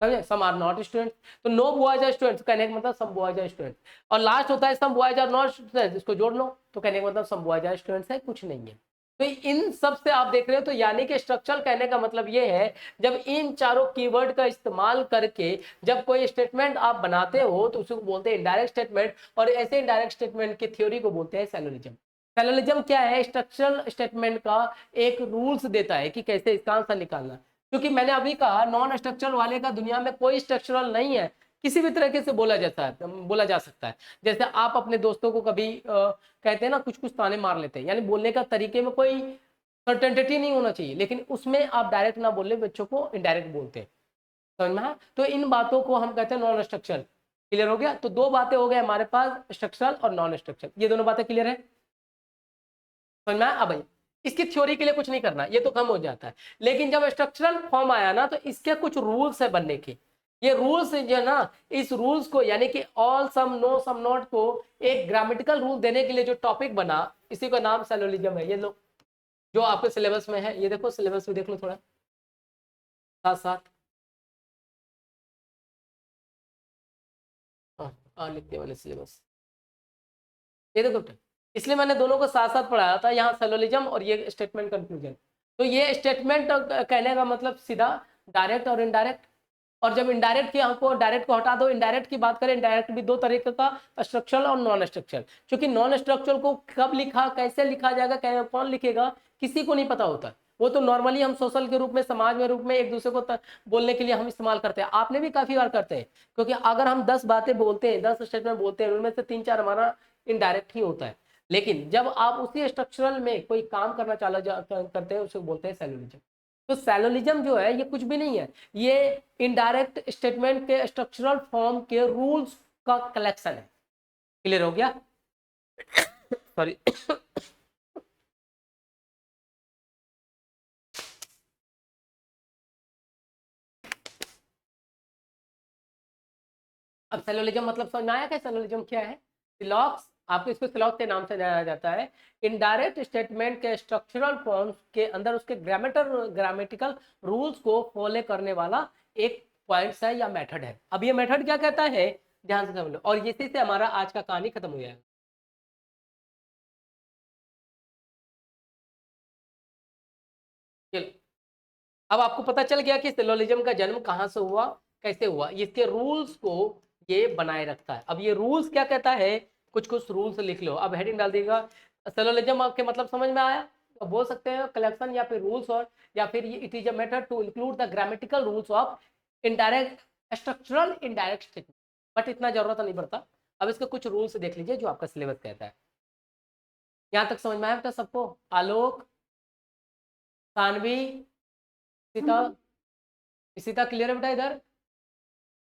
समझे? Some are not students. तो नो बॉयज आर स्टूडेंट्स कहने का मतलब सम बॉयज आर स्टूडेंट्स। और लास्ट होता है some boys are not students, इसको जोड़ लो, तो कहने का मतलब सम बॉयज आर स्टूडेंट्स है, कुछ नहीं है। तो इन सब से आप देख रहे हो, तो यानी कि स्ट्रक्चरल कहने का मतलब ये है, जब इन चारों कीवर्ड का इस्तेमाल करके जब कोई स्टेटमेंट आप बनाते हो तो उसको बोलते हैं इनडायरेक्ट स्टेटमेंट, और ऐसे इनडायरेक्ट स्टेटमेंट की थ्योरी को बोलते हैं सैलोलिज्म। सैलोलिज्म क्या है? स्ट्रक्चरल स्टेटमेंट का एक रूल्स देता है कि कैसे इसका आंसर निकालना। क्योंकि मैंने अभी कहा नॉन स्ट्रक्चरल वाले का दुनिया में कोई स्ट्रक्चरल नहीं है, किसी भी तरीके से बोला जा सकता है। जैसे आप अपने दोस्तों को कभी कहते हैं ना, कुछ कुछ ताने मार लेते हैं, यानी बोलने का तरीके में कोई सर्टेनिटी नहीं होना चाहिए, लेकिन उसमें आप डायरेक्ट ना बोले, बच्चों को इनडायरेक्ट बोलते हैं। समझ में आया? तो इन बातों को हम कहते हैं नॉन स्ट्रक्चरल। क्लियर हो गया? तो 2 बातें हो गए हमारे पास, स्ट्रक्चरल और नॉन स्ट्रक्चरल, ये दोनों बातें क्लियर है? समझ में आया? अब भाई इसकी थ्योरी के लिए कुछ नहीं करना, ये तो कम हो जाता है, लेकिन जब स्ट्रक्चरल फॉर्म आया ना, तो इसके कुछ रूल्स है बनने के। ये रूल्स जो है ना, इस रूल्स को यानी कि all some no some not को एक ग्रामेटिकल रूल देने के लिए जो टॉपिक बना, इसी का नाम सैलोलिज्म है। ये लो, जो आपके सिलेबस में है, ये देखो सिलेबस में देख लो थोड़ा साथ साथ। लिखते मैंने सिलेबस, ये देखो, इसलिए मैंने दोनों को साथ साथ पढ़ाया था, यहाँ सैलोलिज्म और ये स्टेटमेंट कंक्लूजन। तो ये स्टेटमेंट कहने का मतलब सीधा डायरेक्ट और इनडायरेक्ट। और जब इनडायरेक्ट की हमको डायरेक्ट को हटा दो, इनडायरेक्ट की बात करें, इनडायरेक्ट भी 2 तरीके का, स्ट्रक्चरल और नॉन स्ट्रक्चरल। क्योंकि नॉन स्ट्रक्चरल को कब लिखा, कैसे लिखा जाएगा, कौन लिखेगा, किसी को नहीं पता होता। वो तो नॉर्मली हम सोशल के रूप में, समाज में रूप में एक दूसरे को बोलने के लिए हम इस्तेमाल करते हैं। आपने भी काफी बार करते हैं, क्योंकि अगर हम 10 बातें बोलते हैं, 10 स्टेटमेंट बोलते हैं, उनमें से 3-4 हमारा इनडायरेक्ट ही होता है। लेकिन जब आप उसी स्ट्रक्चरल में कोई काम करना करते हैं, उसे बोलते हैं सैलोलिज्म। तो सैलोलिज्म जो है ये कुछ भी नहीं है, ये इनडायरेक्ट स्टेटमेंट के स्ट्रक्चरल फॉर्म के रूल्स का कलेक्शन है। क्लियर हो गया? सॉरी। अब सैलोलिज्म मतलब समझ में आया क्या? सैलोलिज्म क्या है? सिलॉक्स, आपको इसको सिलॉक्स के नाम से जाना जाता है। इनडायरेक्ट स्टेटमेंट के स्ट्रक्चरल फॉर्म्स के अंदर उसके ग्रामेटिकल रूल्स को फॉलो करने वाला एक पॉइंट्स है या मेथड है। अब ये मेथड क्या कहता है ध्यान से समझ लो, और इसी से हमारा आज का कहानी खत्म हो जाएगा। चलो, अब आपको पता चल गया कि सिलोजिज्म का जन्म कहाँ से हुआ, कैसे हुआ, इसके रूल्स को ये बनाए रखता है। अब ये रूल्स क्या कहता है, कुछ कुछ रूल्स लिख लो, अब हेडिंग डाल देगा। सिलोजिज्म आपके मतलब समझ में आया, तो बोल सकते हैं कलेक्शन या फिर रूल्स, और या फिर ये it is a method to include the grammatical rules of indirect structural indirect statement. But इतना जरूरत नहीं पड़ता। अब इसके कुछ रूल्स देख लीजिए जो आपका सिलेबस कहता है। यहाँ तक समझ में आया बेटा सबको? आलोक, सानवी, सीता, सीता क्लियर है बेटा इधर?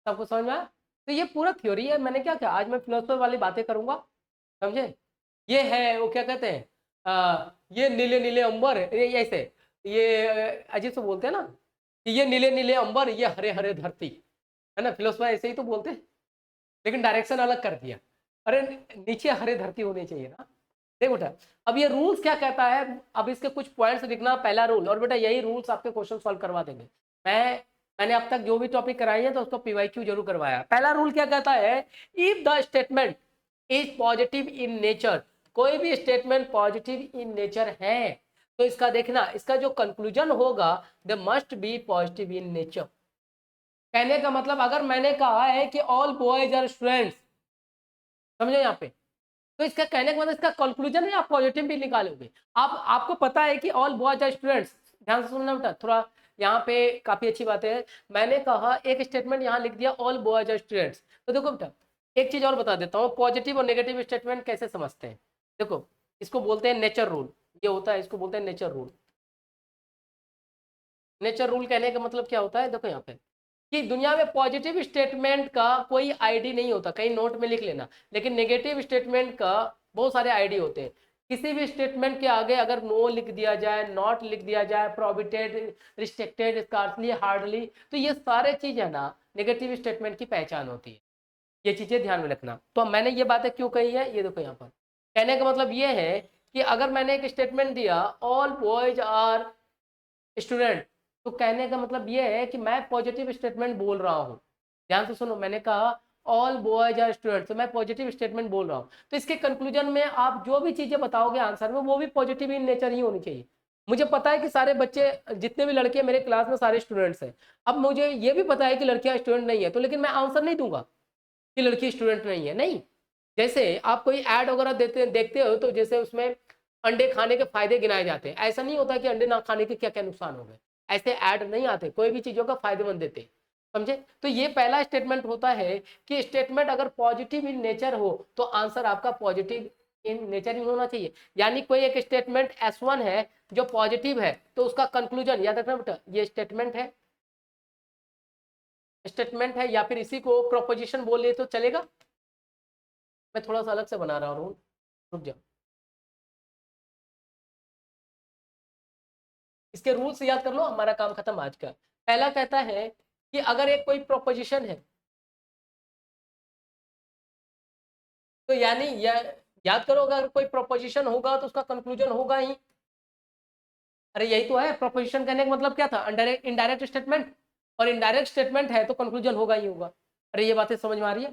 सबको समझ में आया? तो ये पूरा थ्योरी है। मैंने क्या किया, आज मैं फिलोसफर वाली बातें करूंगा, समझे? ये है वो क्या कहते हैं, ये नीले नीले अंबर, ये ऐसे, ये अजीब से बोलते हैं ना कि ये नीले नीले अंबर, ये हरे हरे धरती, है ना? फिलोसफर ऐसे ही तो बोलते हैं, लेकिन डायरेक्शन अलग कर दिया। अरे नीचे हरे धरती होनी चाहिए ना। देख बेटा, अब ये रूल्स क्या कहता है, अब इसके कुछ पॉइंट्स लिखना। पहला रूल, और बेटा यही रूल्स आपके क्वेश्चन सॉल्व करवा देंगे। मैंने अब तक जो भी टॉपिक कराई है तो उसको पीवाईक्यू जरूर करवाया। पहला रूल क्या कहता है, if the statement is positive in nature, कोई भी स्टेटमेंट पॉजिटिव इन नेचर है तो इसका देखना, इसका जो कंक्लूजन होगा the must be positive in nature. कहने का मतलब, अगर मैंने कहा है कि ऑल बॉयज आर स्टूडेंट्स, समझो यहाँ पे, तो इसका कहने का मतलब इसका कंक्लूजन है, आप पॉजिटिव भी निकालोगे। आप आपको पता है कि ऑल बॉयज आर स्टूडेंट्स, ध्यान से सुनना बेटा थोड़ा, यहाँ पे काफी अच्छी बात है। मैंने कहा एक स्टेटमेंट यहाँ लिख दिया ऑल बॉयज आर स्टूडेंट्स, तो देखो बेटा एक चीज और बता देता हूँ, पॉजिटिव और नेगेटिव स्टेटमेंट कैसे समझते हैं। देखो, इसको बोलते हैं नेचर रूल, ये होता है, इसको बोलते हैं नेचर रूल। नेचर रूल कहने का मतलब क्या होता है, देखो यहाँ पे कि दुनिया में पॉजिटिव स्टेटमेंट का कोई आईडी नहीं होता, कहीं नोट में लिख लेना, लेकिन नेगेटिव स्टेटमेंट का बहुत सारे आईडी होते हैं। किसी भी स्टेटमेंट के आगे अगर नो लिख दिया जाए, नॉट लिख दिया जाए, प्रोहिबिटेड, रिस्ट्रिक्टेड, स्कार्सली, हार्डली, तो ये सारे चीज है ना नेगेटिव स्टेटमेंट की पहचान होती है। ये चीजें ध्यान में रखना। तो मैंने ये बातें क्यों कही है, ये देखो यहाँ पर कहने का मतलब ये है कि अगर मैंने एक स्टेटमेंट दिया ऑल बॉयज आर स्टूडेंट, तो कहने का मतलब ये है कि मैं पॉजिटिव स्टेटमेंट बोल रहा हूँ। ध्यान से सुनो, मैंने कहा ऑल बॉयज आर स्टूडेंट, तो मैं पॉजिटिव स्टेटमेंट बोल रहा हूँ। तो इसके कंक्लूजन में आप जो भी चीजें बताओगे आंसर में, वो भी पॉजिटिव इन नेचर ही होनी चाहिए। मुझे पता है कि सारे बच्चे, जितने भी लड़के मेरे क्लास में सारे स्टूडेंट्स हैं। अब मुझे ये भी पता है कि लड़कियां स्टूडेंट नहीं है, तो लेकिन मैं आंसर नहीं दूंगा कि लड़की स्टूडेंट नहीं है, नहीं। जैसे आप कोई ऐड वगैरह देखते हो, तो जैसे उसमें अंडे खाने के फायदे गिनाए जाते हैं, ऐसा नहीं होता कि अंडे ना खाने के क्या क्या नुकसान हो गए, ऐसे ऐड नहीं आते, कोई भी चीजों का फायदेमंद देते, समझे? तो ये पहला स्टेटमेंट होता है कि स्टेटमेंट अगर पॉजिटिव इन नेचर हो तो आंसर आपका पॉजिटिव इन नेचर ही होना चाहिए। यानी कोई एक स्टेटमेंट S1 है जो पॉजिटिव है, तो उसका कंक्लूजन याद रखना बेटा, ये स्टेटमेंट है, स्टेटमेंट है, या फिर इसी को प्रोपोजिशन बोल ले तो चलेगा। मैं थोड़ा सा अलग से बना रहा हूँ, रुक जाओ। इसके रूल्स याद कर लो, हमारा काम खत्म आज का। पहला कहता है कि अगर एक कोई प्रोपोजिशन है, तो यानी याद करो, अगर कोई प्रोपोजिशन होगा तो उसका कंक्लूजन होगा ही। अरे यही तो है, प्रोपोजिशन कहने का मतलब क्या था, इनडायरेक्ट स्टेटमेंट, और इनडायरेक्ट स्टेटमेंट है तो कंक्लूजन होगा ही होगा। अरे ये बातें समझ में आ रही है,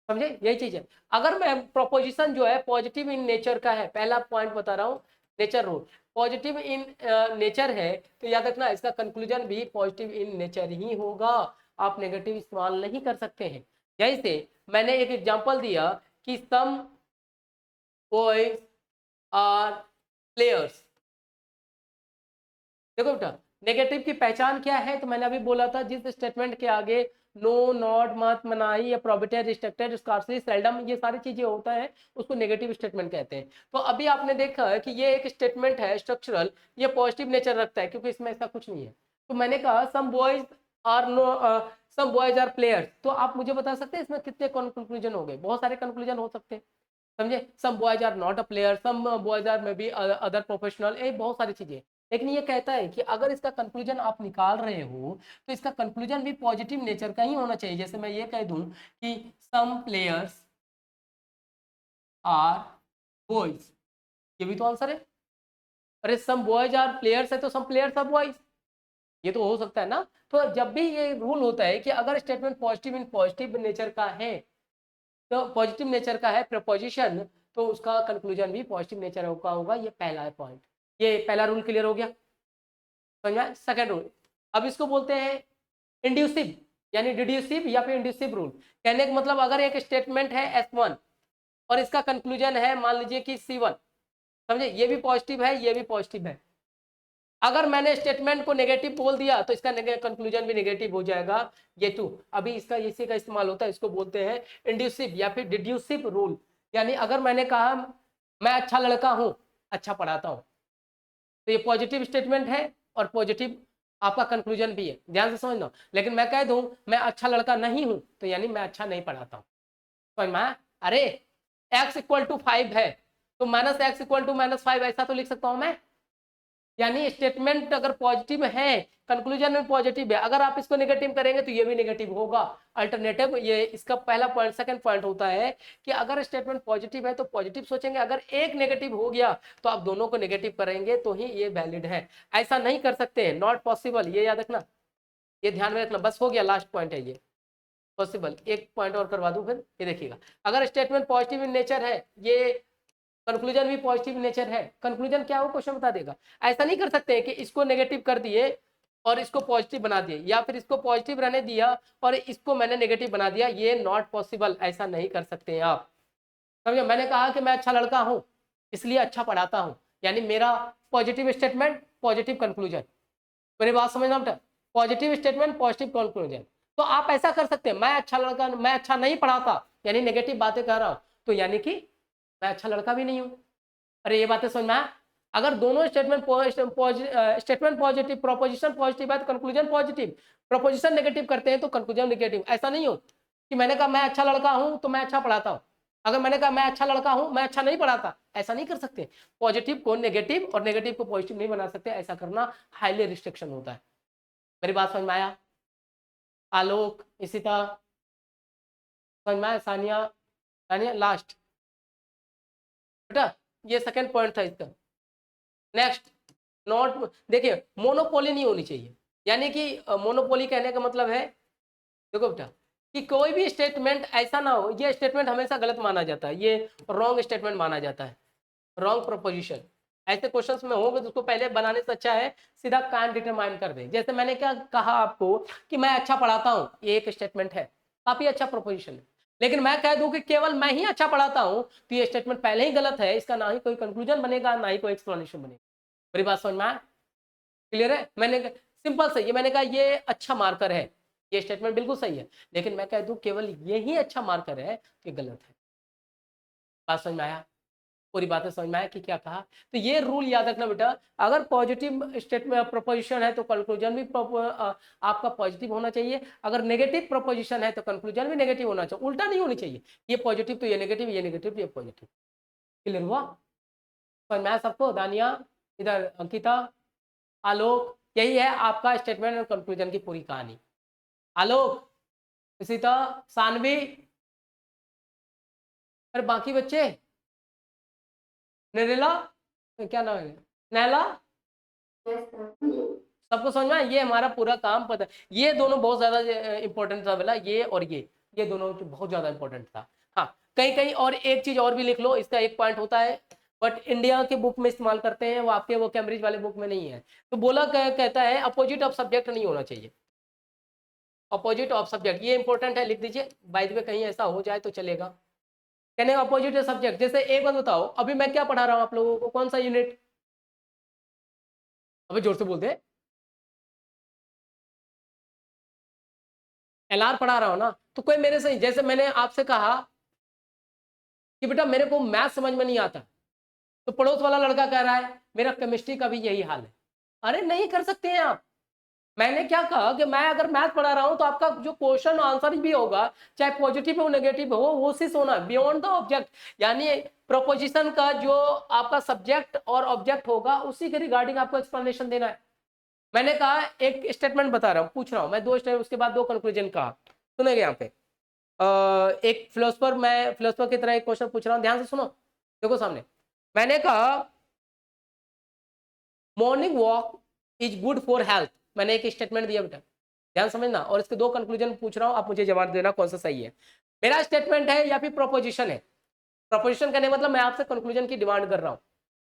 समझे? यही चीज है। अगर मैं प्रोपोजिशन जो है पॉजिटिव इन नेचर का है, पहला पॉइंट बता रहा हूँ, nature rule, positive in nature है, तो याद रखना इसका कंक्लूजन भी पॉजिटिव इन नेचर ही होगा। आप नेगेटिव इस्तेमाल नहीं कर सकते हैं। जैसे मैंने एक एग्जांपल दिया कि सम बॉयज आर प्लेयर्स, देखो बेटा नेगेटिव की पहचान क्या है, तो मैंने अभी बोला था जिस स्टेटमेंट के आगे नो, नॉट, मत, मनाही या प्रोहिबिटेड, रिस्ट्रिक्टेड, स्कार्सली, सेल्डम, ये सारी चीजें होता है, उसको नेगेटिव स्टेटमेंट कहते हैं। तो अभी आपने देखा है कि ये एक स्टेटमेंट है स्ट्रक्चरल, ये पॉजिटिव नेचर रखता है क्योंकि इसमें ऐसा कुछ नहीं है। तो मैंने कहा some boys are no, some boys are players, तो आप मुझे बता सकते हैं इसमें कितने कंक्लूजन हो गए? बहुत सारे कंक्लूजन हो सकते हैं, समझे? Some boys are not a player, some boys are may be other professional, ये बहुत सारी चीजें। लेकिन ये कहता है कि अगर इसका कंक्लूजन आप निकाल रहे हो तो इसका कंक्लूजन भी पॉजिटिव नेचर का ही होना चाहिए। जैसे मैं ये कह दूं कि सम प्लेयर्स आर बॉयज, ये भी तो आंसर है। अरे सम बॉयज आर प्लेयर्स है तो सम प्लेयर्स आर बॉयज, ये तो हो सकता है ना। तो जब भी ये रूल होता है कि अगर statement positive in positive nature का है तो पॉजिटिव नेचर का है प्रपोजिशन, तो उसका कंक्लूजन भी पॉजिटिव नेचर का होगा। ये पहला पॉइंट, ये पहला रूल क्लियर हो गया, समझ में? सेकंड रूल, अब इसको बोलते हैं इंड्यूसिव यानी डिड्यूसिव या फिर इंड्यूसिव रूल। कहने का मतलब अगर एक स्टेटमेंट है S1 और इसका कंक्लूजन है मान लीजिए कि C1, समझे, ये भी पॉजिटिव है ये भी पॉजिटिव है, अगर मैंने स्टेटमेंट को नेगेटिव बोल दिया तो इसका कंक्लूजन भी नेगेटिव हो जाएगा, ये टू। अभी इसका इसी का इस्तेमाल होता है, इसको बोलते हैं इंड्यूसिव या फिर डिड्यूसिव रूल। यानी अगर मैंने कहा मैं अच्छा लड़का हूं, अच्छा पढ़ाता हूं, तो ये पॉजिटिव स्टेटमेंट है और पॉजिटिव आपका कंक्लूजन भी है, ध्यान से समझना। लेकिन मैं कह दूं मैं अच्छा लड़का नहीं हूं, तो यानी मैं अच्छा नहीं पढ़ाता हूं, समझ में? अरे x = 5 है तो -x = -5 ऐसा तो लिख सकता हूं मैं। यानी स्टेटमेंट अगर पॉजिटिव है, कंक्लूजन में पॉजिटिव है, अगर आप इसको नेगेटिव करेंगे तो ये भी नेगेटिव होगा। अल्टरनेटिव, ये इसका पहला पॉइंट। सेकंड पॉइंट होता है कि अगर स्टेटमेंट पॉजिटिव है तो पॉजिटिव सोचेंगे, अगर एक नेगेटिव हो गया तो आप दोनों को नेगेटिव करेंगे तो ही ये वैलिड है। ऐसा नहीं कर सकते, नॉट पॉसिबल, ये याद रखना, ये ध्यान में रखना। बस हो गया, लास्ट पॉइंट है ये पॉसिबल। एक पॉइंट और करवा दूं फिर, ये देखिएगा, अगर स्टेटमेंट पॉजिटिव इन नेचर है, ये कंक्लूजन भी पॉजिटिव नेचर है, कंक्लूजन क्या हो क्वेश्चन बता देगा। ऐसा नहीं कर सकते कि इसको नेगेटिव कर दिए और इसको पॉजिटिव बना दिए, या फिर इसको पॉजिटिव रहने दिया और इसको मैंने नेगेटिव बना दिया, ये नॉट पॉसिबल, ऐसा नहीं कर सकते हैं आप, समझे? मैंने कहा कि मैं अच्छा लड़का हूं इसलिए अच्छा पढ़ाता हूं, यानी मेरा पॉजिटिव स्टेटमेंट पॉजिटिव कंक्लूजन। मेरी बात समझना बेटा, पॉजिटिव स्टेटमेंट पॉजिटिव कंक्लूजन। तो आप ऐसा कर सकते हैं, मैं अच्छा लड़का, मैं अच्छा नहीं पढ़ाता यानी नेगेटिव बातें कह रहा हूं, तो यानी कि मैं अच्छा लड़का भी नहीं हूं। अरे ये बातें समझ में आया? अगर दोनों स्टेटमेंट पॉजिटिव, प्रोपोजिशन पॉजिटिव है तो कंक्लूजन पॉजिटिव, प्रोपोजिशन नेगेटिव करते हैं तो कंक्लूजन नेगेटिव। ऐसा नहीं हो कि मैंने कहा मैं अच्छा लड़का हूं तो मैं अच्छा पढ़ाता हूं, अगर मैंने कहा मैं अच्छा लड़का हूं मैं अच्छा नहीं पढ़ाता, ऐसा नहीं कर सकते। पॉजिटिव को नेगेटिव और नेगेटिव को पॉजिटिव नहीं बना सकते, ऐसा करना हाईली रिस्ट्रिक्शन होता है। मेरी बात समझ में आया? आलोक, इशिता, समझ में आया? सानिया, सानिया लास्ट बेटा, ये सेकंड पॉइंट था इसका। नेक्स्ट, नॉट, देखिए मोनोपोली नहीं होनी चाहिए, यानी कि मोनोपोली कहने का मतलब है, देखो बेटा, कि कोई भी स्टेटमेंट ऐसा ना हो, ये स्टेटमेंट हमेशा गलत माना जाता है, ये रॉन्ग स्टेटमेंट माना जाता है, रॉन्ग प्रोपोजिशन। ऐसे क्वेश्चंस में होंगे तो उसको पहले बनाने से अच्छा है सीधा कान डिटरमाइन कर दे। जैसे मैंने क्या कहा आपको कि मैं अच्छा पढ़ाता हूं, ये एक स्टेटमेंट है, काफी अच्छा प्रोपोजिशन है, लेकिन मैं कह दूं कि केवल मैं ही अच्छा पढ़ाता हूं, तो ये स्टेटमेंट पहले ही गलत है, इसका ना ही कोई कंक्लूजन बनेगा ना ही कोई एक्सप्लेनेशन बनेगा। मेरी बात समझ में आया? क्लियर है? मैंने सिंपल से ये मैंने कहा ये अच्छा मार्कर है, ये स्टेटमेंट बिल्कुल सही है, लेकिन मैं कह दूं केवल ये ही अच्छा मार्कर है, तो ये गलत है। बात समझ में आया? पूरी बातें समझ में आया कि क्या कहा? तो ये रूल याद रखना बेटा, अगर पॉजिटिव स्टेटमेंट प्रोपोजिशन है तो कंक्लूजन भी आपका पॉजिटिव होना चाहिए, अगर नेगेटिव प्रोपोजिशन है तो कंक्लूजन भी नेगेटिव होना चाहिए, उल्टा नहीं होनी चाहिए, ये पॉजिटिव तो ये नेगेटिव, ये नेगेटिव तो ये पॉजिटिव। क्लियर हुआ? समझ में आया सबको? दानिया, इधर अंकिता, आलोक, यही है आपका स्टेटमेंट और कंक्लूजन की पूरी कहानी। आलोक, इशिता, सानवी, और बाकी बच्चे, नरेला, क्या नाम है, नैला, सबको समझ में आया? ये हमारा पूरा काम पता है, ये दोनों बहुत ज्यादा इंपॉर्टेंट था बेला, ये और ये दोनों बहुत ज्यादा इंपॉर्टेंट था। हाँ, कहीं कहीं और एक चीज और भी लिख लो, इसका एक पॉइंट होता है बट इंडिया के बुक में इस्तेमाल करते हैं, वो आपके वो कैम्ब्रिज वाले बुक में नहीं है। तो बोला कहता है अपोजिट ऑफ सब्जेक्ट नहीं होना चाहिए, अपोजिट ऑफ सब्जेक्ट, ये इंपॉर्टेंट है, लिख दीजिए, बाय द वे कहीं ऐसा हो जाए तो चलेगा। कहने अपोजिट सब्जेक्ट, जैसे एक बात बताओ, अभी मैं क्या पढ़ा रहा हूँ आप लोगों को, कौन सा यूनिट? अभी जोर से बोलते, एलआर पढ़ा रहा हूँ ना, तो कोई मेरे से, जैसे मैंने आपसे कहा कि बेटा मेरे को मैथ समझ में नहीं आता, तो पड़ोस वाला लड़का कह रहा है मेरा केमिस्ट्री का भी यही हाल है। अरे नहीं कर सकते हैं आप। मैंने क्या कहा कि मैं अगर मैथ पढ़ा रहा हूं तो आपका जो क्वेश्चन आंसर भी होगा, चाहे पॉजिटिव हो नेगेटिव हो, वो चीज होना बियॉन्ड द ऑब्जेक्ट, यानी प्रोपोजिशन का जो आपका सब्जेक्ट और ऑब्जेक्ट होगा उसी के रिगार्डिंग आपको एक्सप्लेनेशन देना है। मैंने कहा एक स्टेटमेंट बता रहा हूँ, पूछ रहा हूँ मैं, दो स्टेटमेंट, उसके बाद दो कंक्लूजन कहा, सुनेंगे यहाँ पे। एक फिलोसफर, मैं फिलोसफर की तरह एक क्वेश्चन पूछ रहा हूँ, ध्यान से सुनो, देखो सामने। मैंने कहा morning walk is good for health, मैंने एक स्टेटमेंट दिया बेटा, ध्यान समझना, और इसके दो कंक्लूजन पूछ रहा हूँ, आप मुझे जवाब देना कौन सा सही है। मेरा स्टेटमेंट है या फिर प्रोपोजिशन है? प्रोपोजिशन करने मतलब मैं आपसे कंक्लूजन की डिमांड कर रहा हूं।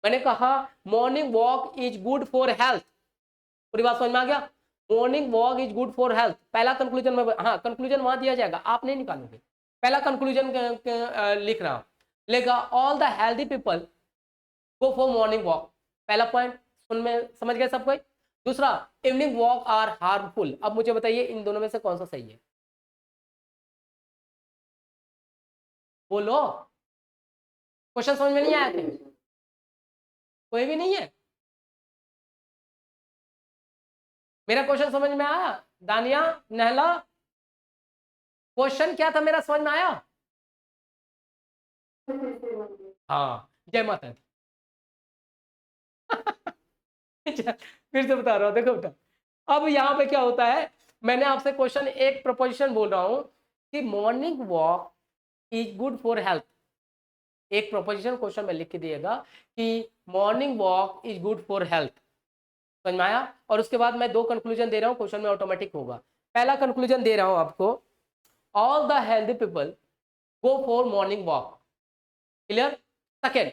मैंने कहा morning walk is good for health, पूरी बात समझ में आ गया? Morning walk is good for health, पहला कंक्लूजन में, हाँ कंक्लूजन वहां दिया जाएगा, आप नहीं निकालोगे। पहला कंक्लूजन लिख रहा हूं, लेगा all the healthy people go for morning walk, पहला पॉइंट सुन में समझ गए सब कोई? दूसरा, इवनिंग वॉक आर हार्मफुल। अब मुझे बताइए इन दोनों में से कौन सा सही है? बोलो, क्वेश्चन समझ में नहीं आया क्या? कोई भी नहीं है? मेरा क्वेश्चन समझ में आया? दानिया, नहला, क्वेश्चन क्या था मेरा, समझ में आया? हाँ, जय माता दी। फिर से बता रहा हूँ, देखो बेटा अब यहाँ पे क्या होता है, मैंने आपसे क्वेश्चन एक प्रपोजिशन बोल रहा हूँ कि morning walk is good for health, एक प्रोपोजिशन क्वेश्चन में लिख के दिएगा कि morning walk is good for health, समझ में आया? और उसके बाद मैं दो कंक्लूजन दे रहा हूँ, क्वेश्चन में ऑटोमेटिक होगा। पहला कंक्लूजन दे रहा हूँ आपको, all the healthy people go for morning walk, clear? Second,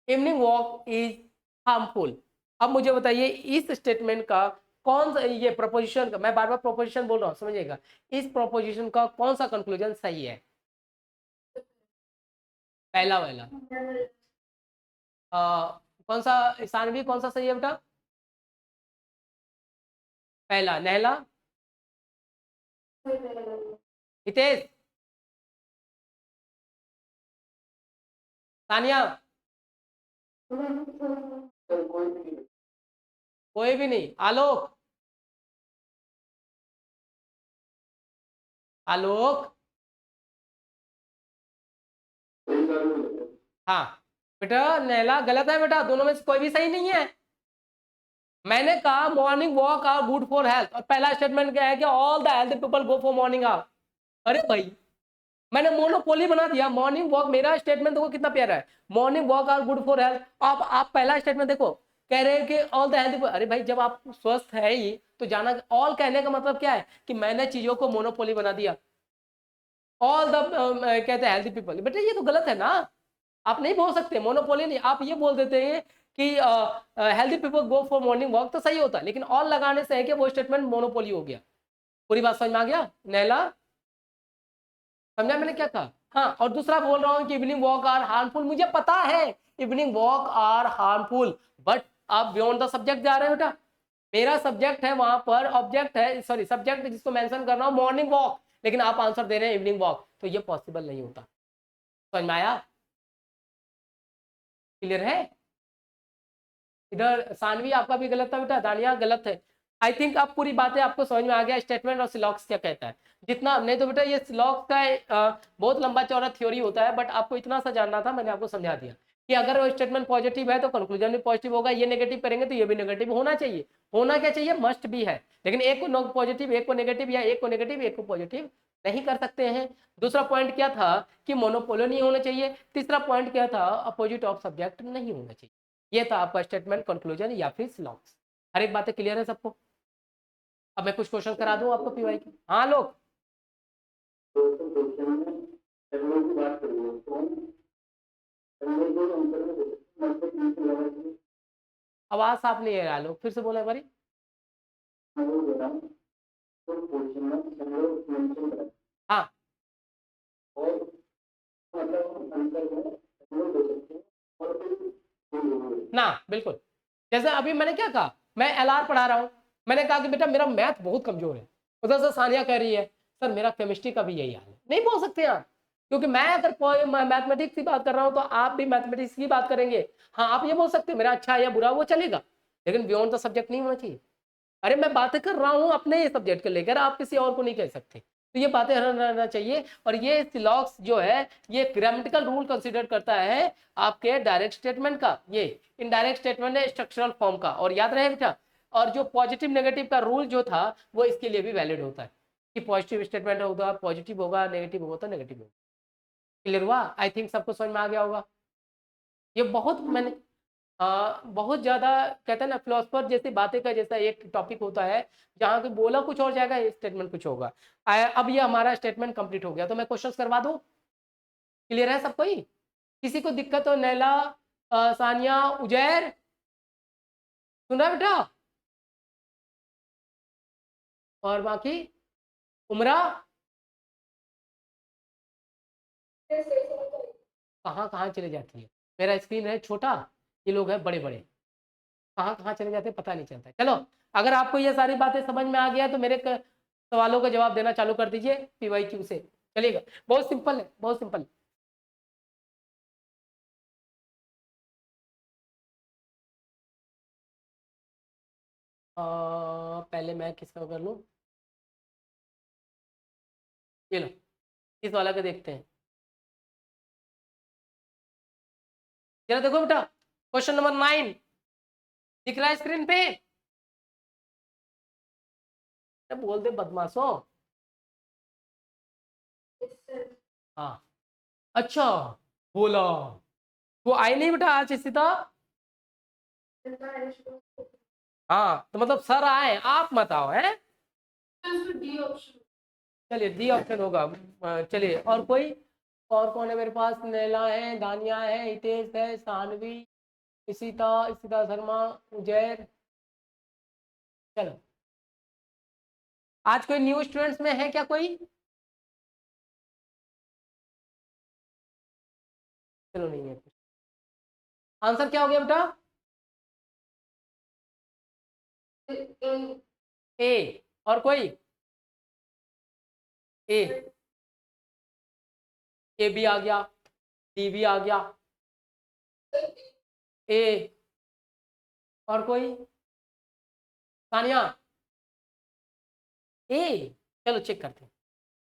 evening walk is harmful. अब मुझे बताइए इस स्टेटमेंट का कौन सा, ये प्रोपोजिशन का, मैं बार बार प्रोपोजिशन बोल रहा हूँ समझिएगा, इस प्रोपोजिशन का कौन सा कंक्लूजन सही है? पहला वाला। कौन सा सानवी, कौन सा सही है बेटा? पहला। नहला, हितेश, तानिया, कोई भी नहीं, आलोक, आलोक, हाँ बेटा नहला गलत है बेटा, दोनों में से कोई भी सही नहीं है। मैंने कहा morning walk are good for health, और पहला स्टेटमेंट क्या है कि all the health people go for morning walk. अरे भाई मैंने मोनोपोली बना दिया, मॉर्निंग वॉक, मेरा स्टेटमेंट देखो कितना प्यारा है, morning walk are good for health. आप पहला स्टेटमेंट देखो, कह रहे हैं कि ऑल द हेल्थ, अरे भाई जब आप स्वस्थ है ही तो जाना, ऑल कहने का मतलब क्या है कि मैंने चीजों को मोनोपोली बना दिया, ऑल द कहते हैं हेल्थी पीपल, बेटा ये तो गलत है ना, आप नहीं बोल सकते मोनोपोली नहीं, आप ये बोल देते हैं कि healthy people go for morning walk तो सही होता, लेकिन ऑल लगाने से है कि वो स्टेटमेंट मोनोपोली हो गया। पूरी बात समझ में आ गया? नैला, समझा मैंने क्या कहा? हाँ, और दूसरा बोल रहा हूँ कि इवनिंग वॉक आर हार्मफुल, मुझे पता है evening walk are harmful, but आप बियॉन्ड द सब्जेक्ट जा रहे हो बेटा, मेरा सब्जेक्ट है वहां पर, ऑब्जेक्ट है, सॉरी सब्जेक्ट जिसको मेंशन कर रहा हूँ मॉर्निंग वॉक, लेकिन आप आंसर दे रहे हैं इवनिंग वॉक, तो ये पॉसिबल नहीं होता। समझ में आया? क्लियर है? इधर सानवी आपका भी गलत था बेटा, दानिया गलत है। आई थिंक अब पूरी बातें आपको समझ में आ गया, स्टेटमेंट और सिलॉक्स क्या कहता है, जितना नहीं तो बेटा ये सिलॉक्स का बहुत लंबा चौड़ा थ्योरी होता है, बट आपको इतना सा जानना था, मैंने आपको समझा दिया कि अगर वो स्टेटमेंट पॉजिटिव है तो कंक्लूजन भी पॉजिटिव होगा, ये नेगेटिव करेंगे तो ये भी नेगेटिव होना चाहिए, होना क्या चाहिए, मस्ट भी है, लेकिन एक को पॉजिटिव एक को नेगेटिव, या एक को नेगेटिव एक को पॉजिटिव नहीं कर सकते हैं। दूसरा पॉइंट क्या था कि मोनोपोलो नहीं होना चाहिए, तीसरा पॉइंट क्या था, अपोजिट ऑफ सब्जेक्ट नहीं होना चाहिए। ये था आपका स्टेटमेंट, कंक्लूजन या फिर सिलॉक्स। हर एक बातें क्लियर है सबको? अब मैं कुछ क्वेश्चन करा दूं आपको पीवाई की, हाँ लोग, आवाज साफ नहीं है लोग, फिर से बोला एक बारी। हाँ ना बिल्कुल, जैसे अभी मैंने क्या कहा, मैं एलआर पढ़ा रहा हूँ, मैंने कहा कि बेटा मेरा मैथ बहुत कमजोर है, उधर से सानिया कह रही है सर मेरा केमिस्ट्री का भी यही हाल है, नहीं बोल सकते आप, क्योंकि मैं अगर मैथमेटिक्स की बात कर रहा हूँ तो आप भी मैथमेटिक्स की बात करेंगे। हाँ आप ये बोल सकते हैं मेरा अच्छा है या बुरा वो चलेगा, लेकिन बियॉन्ड द सब्जेक्ट नहीं होना चाहिए। अरे मैं बातें कर रहा हूँ अपने ही सब्जेक्ट को लेकर, आप किसी और को नहीं कह सकते, तो ये बातें रहना चाहिए। और ये सिलॉक्स जो है ये ग्रामेटिकल रूल कंसीडर करता है आपके डायरेक्ट स्टेटमेंट का, ये इनडायरेक्ट स्टेटमेंट है स्ट्रक्चरल फॉर्म का, और याद रहे बेटा, और जो पॉजिटिव नेगेटिव का रूल जो था वो इसके लिए भी वैलिड होता है कि पॉजिटिव स्टेटमेंट होगा पॉजिटिव होगा, नेगेटिव होगा तो नेगेटिव होगा। क्लियर हुआ? आई थिंक सबको समझ में आ गया होगा। ये बहुत मैंने बहुत ज़्यादा कहते हैं ना फिलोसफर जैसी बातें का जैसा एक टॉपिक होता है जहाँ पे बोला कुछ और जाएगा, स्टेटमेंट कुछ होगा। अब ये हमारा स्टेटमेंट कंप्लीट हो गया, तो मैं क्वेश्चंस करवा दूँ? क्लियर है सबको ही? किसी को दिक्कत हो? नैला, सानिया, उजैर, सुन रहा है बेटा? और बाकी उमरा, कहाँ कहाँ चले जाती है? मेरा स्क्रीन है छोटा, ये लोग हैं बड़े बड़े, कहाँ कहाँ चले जाते हैं पता नहीं चलता। चलो, अगर आपको ये सारी बातें समझ में आ गया तो मेरे सवालों का जवाब देना चालू कर दीजिए PYQ से, चलेगा? बहुत सिंपल है, बहुत सिंपल। पहले मैं किसका कर लूँ? ये लो, इस वाला का देखते हैं। जरा देखो बेटा, क्वेश्चन नंबर 9 दिख रहा है स्क्रीन पे? बोल दे बदमाशों। हाँ, अच्छा, बोला वो आई नहीं बेटा आज सीता। हाँ, तो मतलब सर आए, आप मत आओ है। चलिए डी ऑप्शन होगा। चलिए, और कोई? और कौन है मेरे पास? नैला है, दानिया है, हितेश है, सानवी, इशिता, इशिता शर्मा, उजैर। चलो, आज कोई न्यू स्टूडेंट्स में है क्या कोई? चलो, नहीं है कुछ। आंसर क्या हो गया बेटा? ए। और कोई? ए, ए भी आ गया, डी भी आ गया, ए। और कोई? सानिया, ए। चलो चेक करते हैं।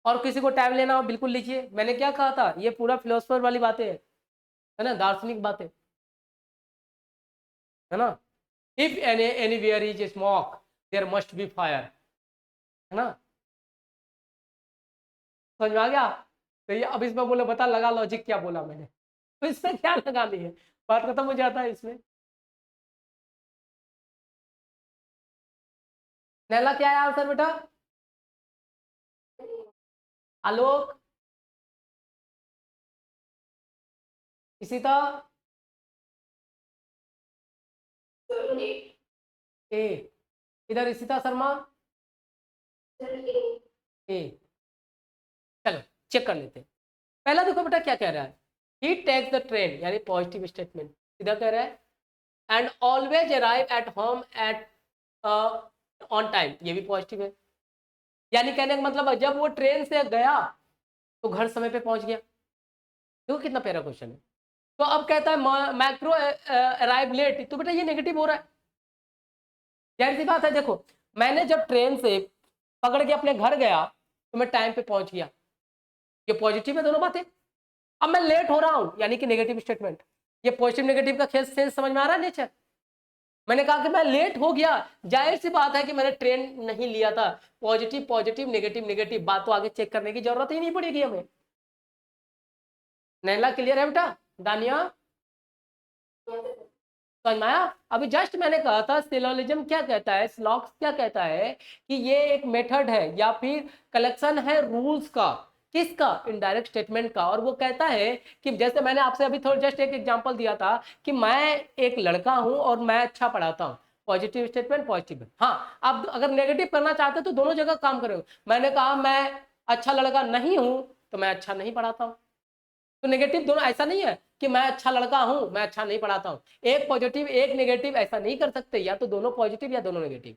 और किसी को टैब लेना हो बिल्कुल लीजिए। मैंने क्या कहा था, ये पूरा फिलोसफर वाली बातें है ना, दार्शनिक बातें है ना। If anywhere is smoke there must be fire, है ना? समझ में आ गया? तो ये अब इसमें बोले बता लगा लॉजिक क्या बोला मैंने, तो इसमें क्या लगानी है, बात खत्म हो जाता है इसमें। नैला क्या है आंसर बेटा? आलोक, इशिता, ए। इधर इशिता शर्मा, ए। चलो चेक कर लेते हैं। पहला देखो बेटा क्या कह रहा है, ही टेक्स द ट्रेन, यानी पॉजिटिव स्टेटमेंट। सीधा कह रहा है and always arrive at home at on time, ये भी पॉजिटिव है। यानी कहने का मतलब है, जब वो ट्रेन से गया तो घर समय पे पहुंच गया। देखो कितना प्यारा क्वेश्चन है। तो अब कहता है मैक्रो अराइव लेट, तो बेटा ये नेगेटिव हो रहा है। जाहिर सी बात है, देखो मैंने जब ट्रेन से पकड़ के अपने घर गया तो मैं टाइम पे पहुंच गया, ये पॉजिटिव है दोनों बातें। अब मैं लेट हो रहा हूं, यानी कि नेगेटिव स्टेटमेंट। ये पॉजिटिव नेगेटिव का खेल सेंस समझ में आ रहा है नेचर? मैंने कहा कि मैं लेट हो गया, जाहिर सी बात है कि मैंने ट्रेन नहीं लिया था। पॉजिटिव पॉजिटिव नेगेटिव नेगेटिव, बात तो आगे चेक करने की जरूरत ही नहीं पड़ेगी हमें। नैला क्लियर है बेटा? दानिया समझ में आया? अभी जस्ट मैंने कहा था सिलोजिज्म क्या कहता है, स्लॉक्स क्या कहता है कि ये एक मेथड है या फिर कलेक्शन है रूल्स का। किसका? इनडायरेक्ट स्टेटमेंट का। और वो कहता है कि जैसे मैंने आपसे अभी थोड़ा जस्ट एक एग्जांपल दिया था कि मैं एक लड़का हूं और मैं अच्छा पढ़ाता हूं, पॉजिटिव स्टेटमेंट पॉजिटिव है। हाँ, अब अगर नेगेटिव करना चाहते तो दोनों जगह काम करें। मैंने कहा मैं अच्छा लड़का नहीं हूं तो मैं अच्छा नहीं पढ़ाता हूं, तो नेगेटिव दोनों। ऐसा नहीं है कि मैं अच्छा लड़का हूं मैं अच्छा नहीं पढ़ाता हूं, एक पॉजिटिव एक नेगेटिव ऐसा नहीं कर सकते, या तो दोनों पॉजिटिव या दोनों नेगेटिव।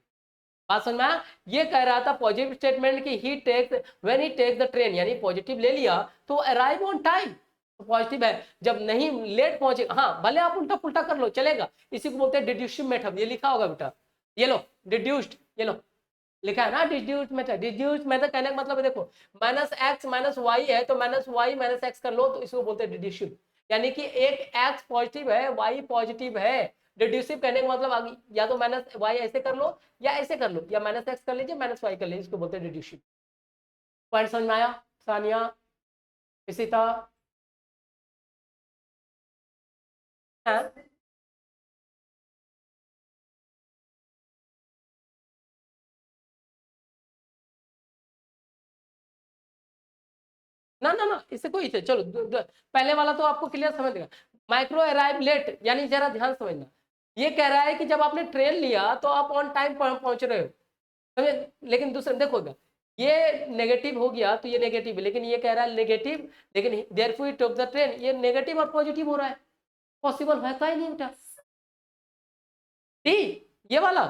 बात समझ में आया? ये कह रहा था पॉजिटिव स्टेटमेंट की he takes when he takes the train, यानी पॉजिटिव ले लिया तो अराइव ऑन टाइम, तो पॉजिटिव है। जब नहीं लेट पहुंचे, हाँ भले आप उल्टा पुल्टा कर लो चलेगा, इसी को बोलते हैं डिड्यूसिव मेथड। ये लिखा होगा बेटा, ये लो डिड्यूस्ड, ये लो लिखा है ना डिड्यूस्ड मेथड। डिड्यूस्ड मेथड कहने का मतलब है, देखो माइनस एक्स माइनस वाई है तो माइनस वाई माइनस एक्स कर लो, तो इसको बोलते हैं डिड्यूसिव। यानी कि एक एक्स पॉजिटिव है वाई पॉजिटिव है। डिड्यूसिव कहने का मतलब आगे या तो माइनस वाई ऐसे कर लो या ऐसे कर लो, या माइनस एक्स कर लीजिए माइनस वाई कर लीजिए, इसको बोलते हैं डिड्यूसिव। पॉइंट समझ में आया? सानिया, इशिता, हाँ ना ना ना, इससे कोई थे, चलो पहले वाला तो आपको क्लियर समझ गया। माइक्रो अराइव लेट यानी जरा ध्यान समझना, ये कह रहा है कि जब आपने ट्रेन लिया तो आप ऑन टाइम पहुंच रहे हो, समझे। लेकिन दूसरे देखोगा ये नेगेटिव हो गया तो ये नेगेटिव है, लेकिन ये कह रहा है नेगेटिव, लेकिन therefore he took the train, ये नेगेटिव और पॉजिटिव हो रहा है, पॉसिबल है ही नहीं बेटा। डी ये वाला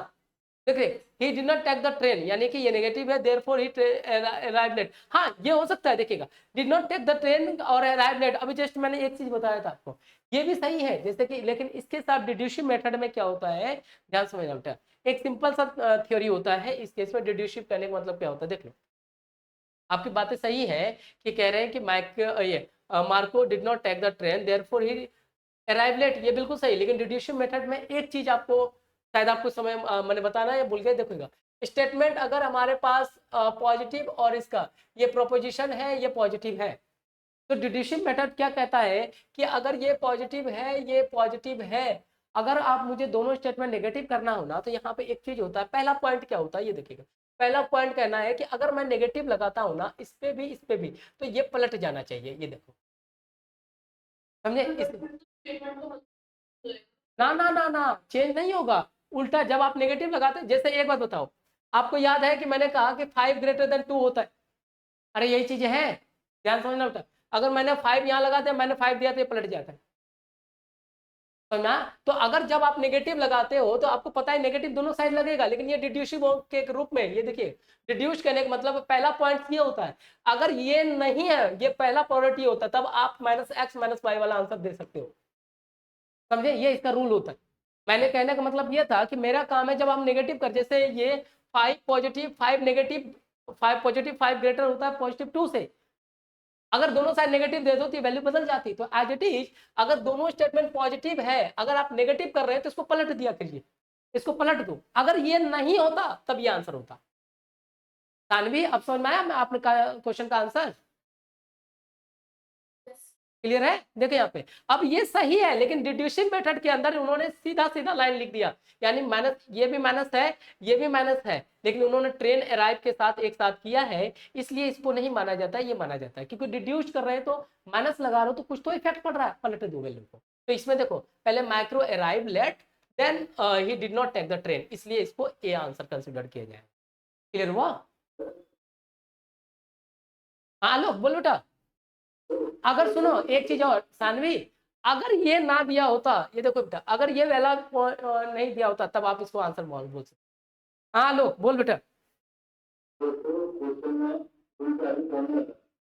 देख रहे, he did not take the train यानी कि ये नेगेटिव है, देयरफॉर ही अराइव लेट। हाँ ये हो सकता है, देखिएगा did not take the train और अराइव लेट, अभी जस्ट मैंने एक चीज बताया था आपको, ये भी सही है जैसे कि, लेकिन इसके साथ डिड्यूसिव मेथड में क्या होता है, ध्यान समझना बेटा। एक सिंपल सा थ्योरी होता है इस केस में, डिड्यूसिव करने का मतलब क्या होता है, देख लो। आपकी बातें सही है कि कह रहे हैं कि Marco did not take the train therefore he arrive late, ये बिल्कुल सही, लेकिन डिड्यूसिव मेथड में एक चीज आपको शायद आपको समय मैंने बताना है भूल गए, देखिएगा स्टेटमेंट अगर हमारे पास पॉजिटिव और इसका ये प्रोपोजिशन है, ये पॉजिटिव है, तो डिड्यूसिव मेथड क्या कहता है कि अगर ये पॉजिटिव है, ये पॉजिटिव है, अगर आप मुझे दोनों स्टेटमेंट नेगेटिव करना हो ना, तो यहाँ पे एक चीज होता है, पहला पॉइंट क्या होता है ये देखिएगा, पहला पॉइंट कहना है कि अगर मैं नेगेटिव लगाता हूं ना, इस पे भी इस पे भी, तो ये पलट जाना चाहिए, ये देखो समझे ना ना ना ना, चेंज नहीं होगा, उल्टा जब आप नेगेटिव लगाते हैं, जैसे एक बात बताओ, आपको याद है कि मैंने कहा कि 5 > 2 होता है, अरे यही चीजें हैं, ध्यान समझना बेटा। अगर मैंने 5 यहाँ लगा दिया, मैंने 5 दिया तो ये पलट जाता है, समझा। तो अगर जब आप नेगेटिव लगाते हो तो आपको पता है नेगेटिव दोनों साइड लगेगा, लेकिन ये डिड्यूसिव के रूप में, ये देखिए डिड्यूस करने का मतलब पहला पॉइंट ये होता है, अगर ये नहीं है, ये पहला प्रोडक्ट ये होता है, तब आप -x -y वाला आंसर दे सकते हो, समझे, ये इसका रूल होता है। मैंने कहने का मतलब ये था कि मेरा काम है जब आप नेगेटिव कर, जैसे ये 5 पॉजिटिव 5 नेगेटिव, 5 पॉजिटिव 5 ग्रेटर होता है +2 से, अगर दोनों साइड नेगेटिव दे दो तो वैल्यू बदल जाती, तो एज इट इज अगर दोनों स्टेटमेंट पॉजिटिव है, अगर आप नेगेटिव कर रहे हैं तो इसको पलट दिया करिए, इसको पलट दो, अगर ये नहीं होता तब ये आंसर होता। तानवी अब समझ में आया मैं आपने क्वेश्चन का आंसर, क्लियर है। देखो यहाँ पे अब ये सही है, लेकिन डिड्यूसिव मेथड के अंदर उन्होंने सीधा सीधा लाइन लिख दिया, यानी माइनस, ये भी माइनस है, ये भी माइनस है, लेकिन उन्होंने ट्रेन अराइव के साथ एक साथ किया है, इसलिए इसको नहीं माना जाता, ये माना जाता है, क्योंकि डिड्यूस कर रहे हैं तो माइनस लगा रहे हो तो कुछ तो इफेक्ट पड़ रहा है, पलट दो वैल्यू को। तो इसमें देखो पहले माइक्रो arrive late, then he did not take the train, इसलिए इसको ए आंसर कंसिडर किया जाए। क्लियर हुआ। हाँ लो बोलो बेटा। अगर सुनो एक चीज और सानवी, अगर ये ना दिया होता, ये देखो बेटा, अगर ये वाला नहीं दिया होता तब आप इसको आंसर बोल सकते। हाँ लो बोल बेटा।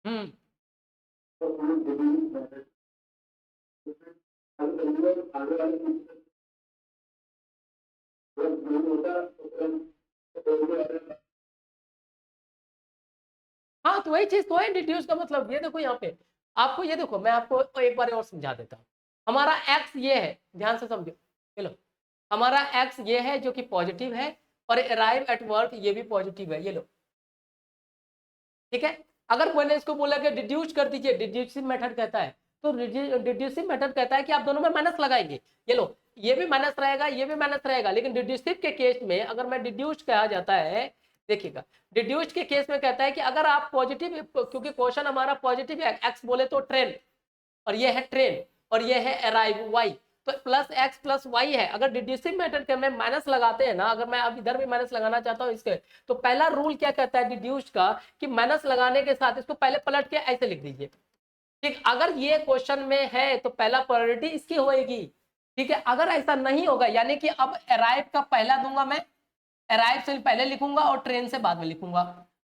हम्म। हाँ तो वही चीज तो है डिड्यूस का मतलब, ये देखो यहाँ पे आपको, ये देखो मैं आपको एक बार और समझा देता हूँ। हमारा एक्स ये है, ध्यान से समझो, चलो हमारा एक्स ये है जो कि पॉजिटिव है, और अराइव एट वर्क ये भी पॉजिटिव है, ये लो ठीक है। अगर मैंने इसको बोला कि डिड्यूस कर दीजिए, डिड्यूसिव मेथड कहता है, तो डिड्यूसिव मेथड कहता है कि आप दोनों में माइनस लगाएंगे, ये लो ये भी माइनस रहेगा, ये भी माइनस रहेगा, लेकिन डिड्यूसिव के केस में अगर मैं डिड्यूस कहा जाता है, देखिएगा डिड्यूस्ड के केस में कहता है कि अगर आप पॉजिटिव, क्योंकि क्वेश्चन हमारा पॉजिटिव है, एक्स बोले तो ट्रेन, और ये है ट्रेन, और ये है अराइव वाई, तो +x+y है, अगर डिड्यूसिव मेथड के में माइनस लगाते हैं ना, अगर मैं अब इधर भी माइनस लगाना चाहता हूँ इसके, तो पहला रूल क्या कहता है डिड्यूस्ड का, कि माइनस लगाने के साथ इसको पहले पलट के ऐसे लिख दीजिए, ठीक। अगर ये क्वेश्चन में है तो पहला प्रायोरिटी इसकी होएगी, ठीक है। अगर ऐसा नहीं होगा, यानी कि अब अराइव का पहला दूंगा मैं, अराइव से पहले लिखूंगा और ट्रेन से बाद में लिखूंगा,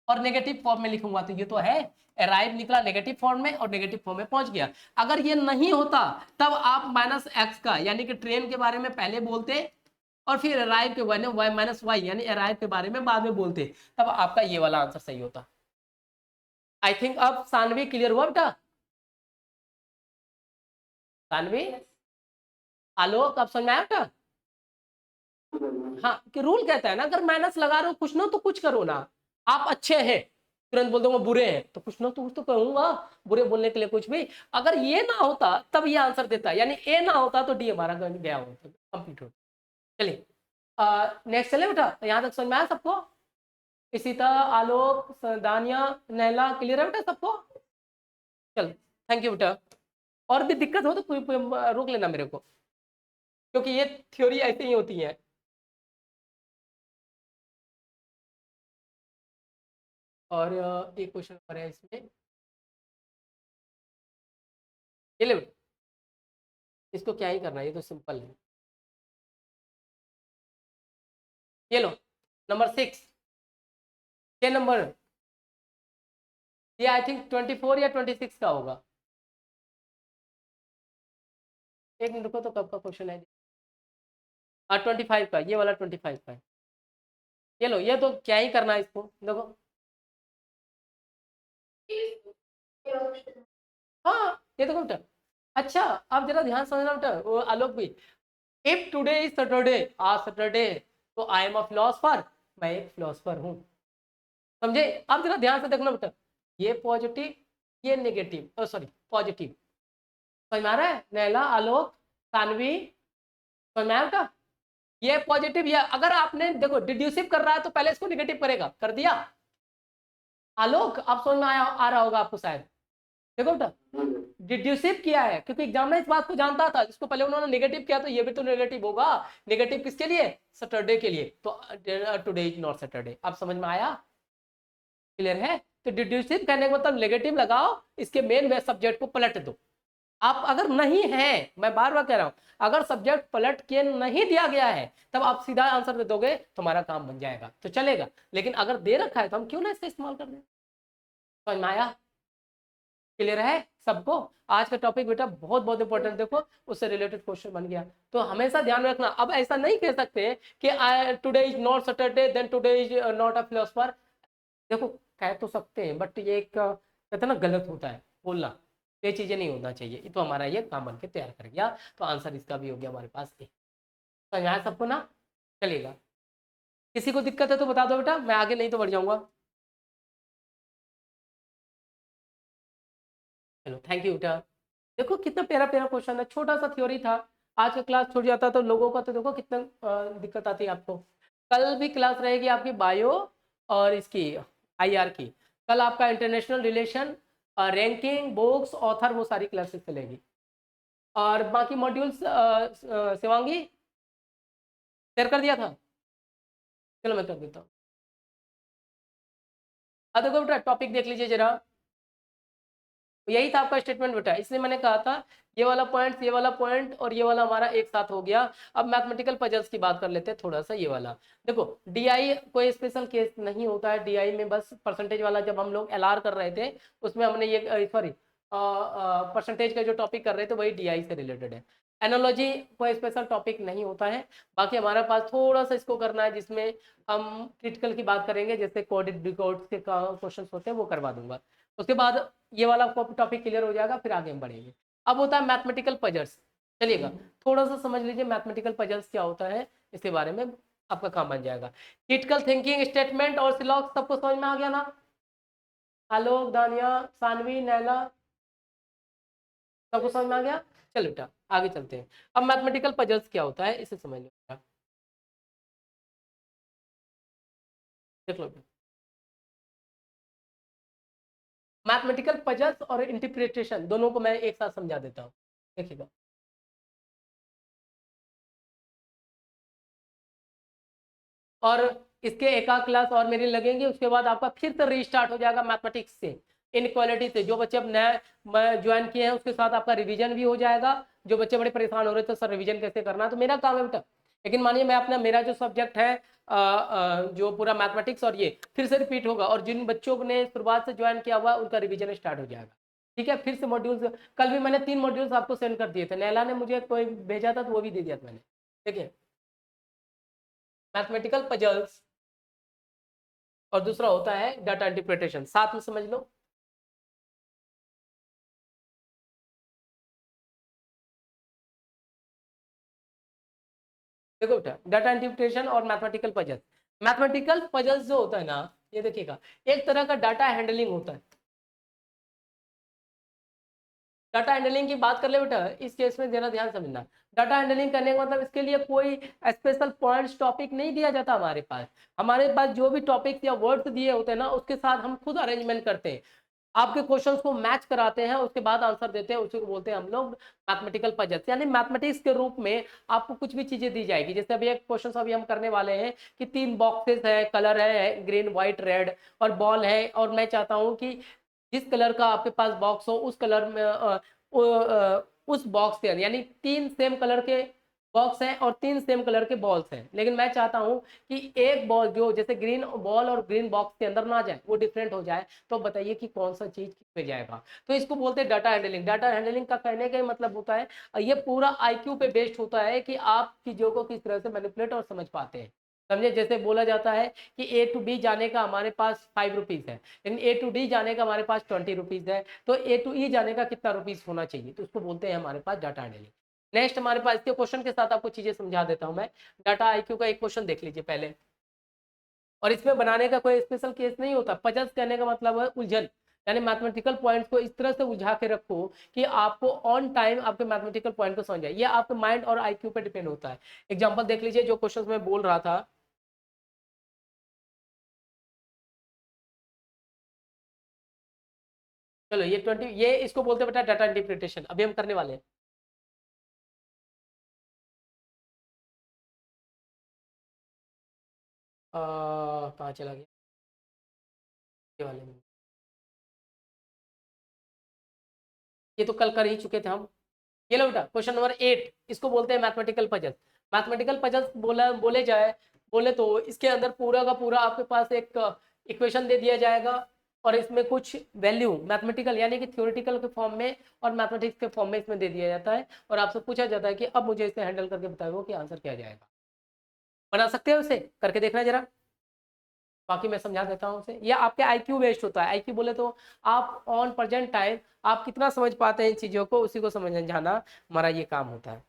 और नेगेटिव फॉर्म में लिखूंगा, तो ये तो है अराइव निकला नेगेटिव फॉर्म में और नेगेटिव फॉर्म में पहुंच गया। अगर ये नहीं होता तब आप -x का यानी कि ट्रेन के बारे में पहले बोलते, और फिर अराइव के बारे में -y यानी अराइव के बारे में बाद में बोलते, तब आपका ये वाला आंसर सही होता। आई थिंक अब सानवी क्लियर हुआ बेटा। सानवी आलोक अब समझ में आया बेटा। हाँ कि रूल कहता है ना, अगर माइनस लगा रहे हो कुछ ना तो कुछ करो ना, आप अच्छे हैं तुरंत बोल दूंगा बुरे हैं, तो कुछ ना तो कुछ तो कहूंगा, बुरे बोलने के लिए कुछ भी, अगर ये ना होता तब ये आंसर देता, यानी ए ना होता तो डी हमारा गया होता, कंप्लीट होता। चलिए नेक्स्ट चले बेटा, यहाँ तक समझ में आया सबको। इसी तरह आलोक दानिया नैला क्लियर है बेटा सबको। चल थैंक यू बेटा। और भी दिक्कत हो तो रोक लेना मेरे को, क्योंकि ये थ्योरी ऐसे ही होती है। और एक क्वेश्चन और है इसमें, ये ले बेटा, इसको क्या ही करना है, ये तो सिंपल है। ये लो नंबर 6, 6 नंबर, ये आई थिंक 24 या 26 का होगा। एक मिनट रुको, तो कब का क्वेश्चन है? 25 का, ये वाला 25 का है। ये लो, ये तो क्या ही करना है इसको, देखो। हाँ ये देखो बेटा, अच्छा आप जरा ध्यान समझना बेटा, वो आलोक भी, इफ टुडे इज सैटरडे, आज सैटरडे, तो आई एम अ फिलोसफर, मैं एक फिलोसफर हूँ। समझे? आप जरा ध्यान से देखना बेटा, ये पॉजिटिव, ये नेगेटिव, सॉरी पॉजिटिव, समझ में आ रहा है? नैला, आलोक, सानवी, समझ में आया बेटा? ये पॉजिटिव, ये अगर आपने देखो डिड्यूसिव कर रहा है तो पहले इसको नेगेटिव करेगा, कर दिया आलोक? आप समझ में आया, आ रहा होगा आपको शायद। देखो बेटा, डिड्यूसिव किया है क्योंकि एग्जामिनर इस बात को जानता था, जिसको पहले उन्होंने नेगेटिव किया तो ये भी तो नेगेटिव होगा। नेगेटिव किसके लिए? सैटरडे के लिए, तो टुडे इज नॉट सैटरडे। आप समझ में आया? क्लियर है? तो डिड्यूसिव कहने का मतलब नेगेटिव लगाओ, इसके मेन वे सब्जेक्ट को पलट दो। आप अगर नहीं है, मैं बार बार कह रहा हूं, अगर सब्जेक्ट पलट के नहीं दिया गया है तब आप सीधा आंसर दे दोगे, तुम्हारा काम बन जाएगा तो चलेगा। लेकिन अगर दे रखा है तो हम क्यों ना इसका इस्तेमाल कर दें। समझ में आया? क्लियर है सबको? आज का टॉपिक बेटा बहुत बहुत इंपॉर्टेंट, देखो उससे रिलेटेड क्वेश्चन बन गया, तो हमेशा ध्यान में रखना। अब ऐसा नहीं कह सकते कि today is not Saturday then today is not a philosopher. देखो कह तो सकते हैं, बट ये एक कहते हैं ना, गलत होता है बोलना, ये चीजें नहीं होना चाहिए। ये तो हमारा ये काम बन के तैयार कर गया, तो आंसर इसका भी हो गया हमारे पास ए। तो यहाँ सबको ना चलेगा? किसी को दिक्कत है तो बता दो बेटा, मैं आगे नहीं तो बढ़ जाऊंगा। चलो थैंक यू बेटा। देखो कितना प्यारा प्यारा क्वेश्चन है, छोटा सा थ्योरी था। आज का क्लास छूट जाता तो लोगों का तो देखो कितना दिक्कत आती है आपको। कल भी क्लास रहेगी आपकी बायो और इसकी आईआर की। कल आपका international relation, ranking, books, author, वो सारी क्लासेस चलेगी। और बाकी मॉड्यूल्स शिवांगी शेयर कर दिया था? चलो मैं कर देता हूँ। देखो बेटा टॉपिक देख लीजिए जरा, यही था आपका स्टेटमेंट बेटा, इसलिए मैंने कहा था ये वाला पॉइंट, ये वाला पॉइंट और ये वाला हमारा एक साथ हो गया। अब मैथमेटिकल पजल्स की बात कर लेते हैं थोड़ा सा। ये वाला देखो, डीआई कोई स्पेशल केस नहीं होता है। डीआई में बस परसेंटेज वाला, जब हम लोग एलआर कर रहे थे उसमें हमने ये सॉरी परसेंटेज का जो टॉपिक कर रहे थे वही डीआई से रिलेटेड है। एनोलॉजी कोई स्पेशल टॉपिक नहीं होता है। बाकी हमारे पास थोड़ा सा इसको करना है, जिसमें हम क्रिटिकल की बात करेंगे, जैसे कोडेड डिकोड के क्वेश्चन होते हैं वो करवा दूंगा। उसके बाद ये वाला टॉपिक क्लियर हो जाएगा, फिर आगे हम बढ़ेंगे। अब होता है मैथमेटिकल पजल्स। चलिएगा थोड़ा सा समझ लीजिए मैथमेटिकल पजल्स क्या होता है, इसके बारे में आपका काम बन जाएगा। क्रिटिकल थिंकिंग स्टेटमेंट और सिलॉग सबको समझ में आ गया ना? आलोक, दानिया, सानवी, नैला, सबको समझ में आ गया? चलो बेटा आगे चलते हैं। अब मैथमेटिकल पजल्स क्या होता है इसे समझ लो। देख लो मैथमेटिकल पजल्स और इंटरप्रिटेशन दोनों को मैं एक साथ समझा देता हूँ, देखिएगा। और इसके एक आध क्लास और मेरी लगेंगे, उसके बाद आपका फिर से रीस्टार्ट हो जाएगा मैथमेटिक्स से, इनक्वालिटी से। जो बच्चे अब नए ज्वाइन किए हैं उसके साथ आपका रिवीजन भी हो जाएगा। जो बच्चे बड़े परेशान हो रहे थे सर रिवीजन कैसे करना है, तो मेरा काम है बेटा। लेकिन मानिए मैं अपना, मेरा जो सब्जेक्ट है जो पूरा मैथमेटिक्स, और ये फिर से रिपीट होगा, और जिन बच्चों ने शुरुआत से ज्वाइन किया हुआ उनका रिवीजन स्टार्ट हो जाएगा। ठीक है, फिर से मॉड्यूल्स, कल भी मैंने 3 मॉड्यूल्स आपको सेंड कर दिए थे, नैला ने मुझे कोई भेजा था तो वो भी दे दिया था मैंने। ठीक है, मैथमेटिकल पजल्स और दूसरा होता है डाटा इंटरप्रिटेशन, साथ में समझ लो। देखो बेटा डाटा इंटरप्रिटेशन और मैथमेटिकल पजल, मैथमेटिकल पजल्स जो होता है ना, ये देखिएगा एक तरह का डाटा हैंडलिंग होता है। डाटा हैंडलिंग की बात कर ले बेटा, इस केस में जरा ध्यान समझना। डाटा हैंडलिंग करने का मतलब इसके लिए कोई स्पेशल पॉइंट्स टॉपिक नहीं दिया जाता हमारे पास। हमारे पास जो भी टॉपिक्स या वर्ड्स दिए होते हैं ना, उसके साथ हम खुद अरेंजमेंट करते हैं। आपके क्वेश्चंस को मैच कराते हैं, उसके बाद आंसर देते हैं, उसी को बोलते हैं हम लोग मैथमेटिकल पजल्स। यानी मैथमेटिक्स के रूप में आपको कुछ भी चीजें दी जाएगी। जैसे अभी एक क्वेश्चन अभी हम करने वाले हैं कि 3 बॉक्सेस है, कलर है ग्रीन व्हाइट रेड और बॉल है, और मैं चाहता हूं कि जिस कलर का आपके पास बॉक्स हो उस कलर में उस बॉक्स के यानी 3 सेम कलर के बॉक्स हैं और 3 सेम कलर के बॉल्स हैं, लेकिन मैं चाहता हूं कि एक बॉल जो जैसे ग्रीन बॉल और ग्रीन बॉक्स के अंदर ना जाए, वो डिफरेंट हो जाए, तो बताइए कि कौन सा चीज किस पे जाएगा। तो इसको बोलते हैं डाटा हैंडलिंग। डाटा हैंडलिंग का कहने का मतलब होता है, ये पूरा आईक्यू पे बेस्ड होता है कि आप चीजों को किस तरह से मैनिपुलेट और समझ पाते हैं। समझे, जैसे बोला जाता है कि ए टू बी जाने का हमारे पास 5 रुपीज है, लेकिन ए टू डी जाने का हमारे पास 20 रुपीज है, तो ए टू ई जाने का कितना रुपीज होना चाहिए, तो उसको बोलते हैं हमारे पास डाटा हैंडलिंग। नेक्स्ट हमारे पास इसके क्वेश्चन के साथ आपको चीजें समझा देता हूं मैं। डाटा आईक्यू का एक क्वेश्चन देख लीजिए पहले, और इसमें बनाने का कोई स्पेशल केस नहीं होता। पजल्स कहने का मतलब है उलझन, यानी मैथमेटिकल पॉइंट्स को इस तरह से उलझा के रखो कि आपको ऑन टाइम आपके मैथमेटिकल पॉइंट को समझ आए। ये आपके माइंड और आईक्यू पे डिपेंड होता है। एग्जांपल देख लीजिए जो क्वेश्चन मैं बोल रहा था। चलो ये 20, ये इसको बोलते हैं बेटा डाटा इंटरप्रिटेशन, अभी हम करने वाले हैं। कहाँ चला गया ये वाले में, ये तो कल कर ही चुके थे हम। ये लो बेटा क्वेश्चन नंबर 8, इसको बोलते हैं मैथमेटिकल पजल। मैथमेटिकल पजल बोले जाए, बोले तो इसके अंदर पूरा का पूरा आपके पास एक इक्वेशन दे दिया जाएगा, और इसमें कुछ वैल्यू मैथमेटिकल यानी कि थ्योरेटिकल के फॉर्म में और मैथमेटिक्स के फॉर्म में इसमें दे दिया जाता है, और आपसे पूछा जाता है कि अब मुझे इसे हैंडल करके बताओ कि आंसर क्या जाएगा। बना सकते हो इसे, करके देखना जरा। बाकी मैं समझा देता हूँ उसे। ये आपके आईक्यू बेस्ड होता है। आईक्यू बोले तो आप ऑन प्रेजेंट टाइम आप कितना समझ पाते हैं इन चीजों को, उसी को समझाना हमारा ये काम होता है।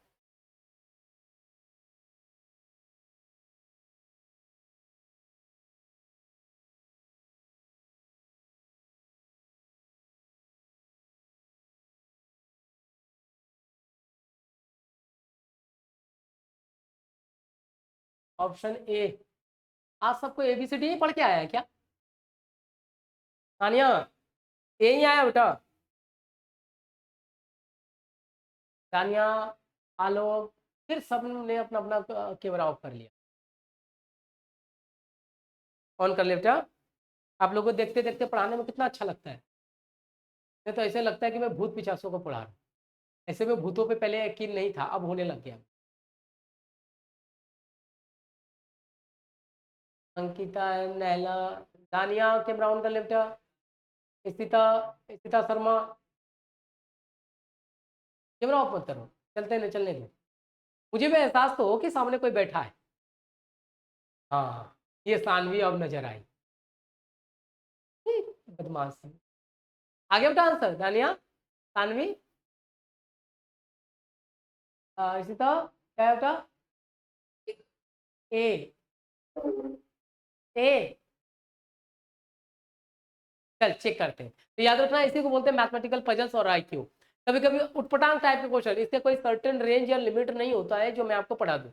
ऑप्शन ए, आज सबको एबीसीडी ही पढ़ के आया है क्या? तानिया, ए ही आया बेटा? तानिया, आलोक, फिर सबने अपना अपना कैमरा ऑफ कर लिया। ऑन कर लिया बेटा। आप लोगों को देखते देखते पढ़ाने में कितना अच्छा लगता है। मुझे तो ऐसे लगता है कि मैं भूत पिचासों को पढ़ा रहा हूँ। ऐसे में भूतों पे पहले यकीन नहीं था, अब होने लग गया। अंकिता, नहला, दानिया कैमरा ऑन कर ले बेटा। स्थिता, स्थिता शर्मा, कैमरा ऑफ मत करो, चलते नहीं चलने दो। मुझे भी एहसास तो हो कि सामने कोई बैठा है। हाँ, ये सानवी अब नजर आई। बदमाश सी। आगे बेटा आंसर दानिया, सानवी, इशिता, क्या है बेटा? ए, ए। चल चेक करते हैं। तो याद रखना इसी को बोलते हैं मैथमेटिकल पजल्स और आईक्यू। कभी कभी उटपटांग टाइप के क्वेश्चन, इसके कोई सर्टेन रेंज या लिमिट नहीं होता है जो मैं आपको पढ़ा दूं।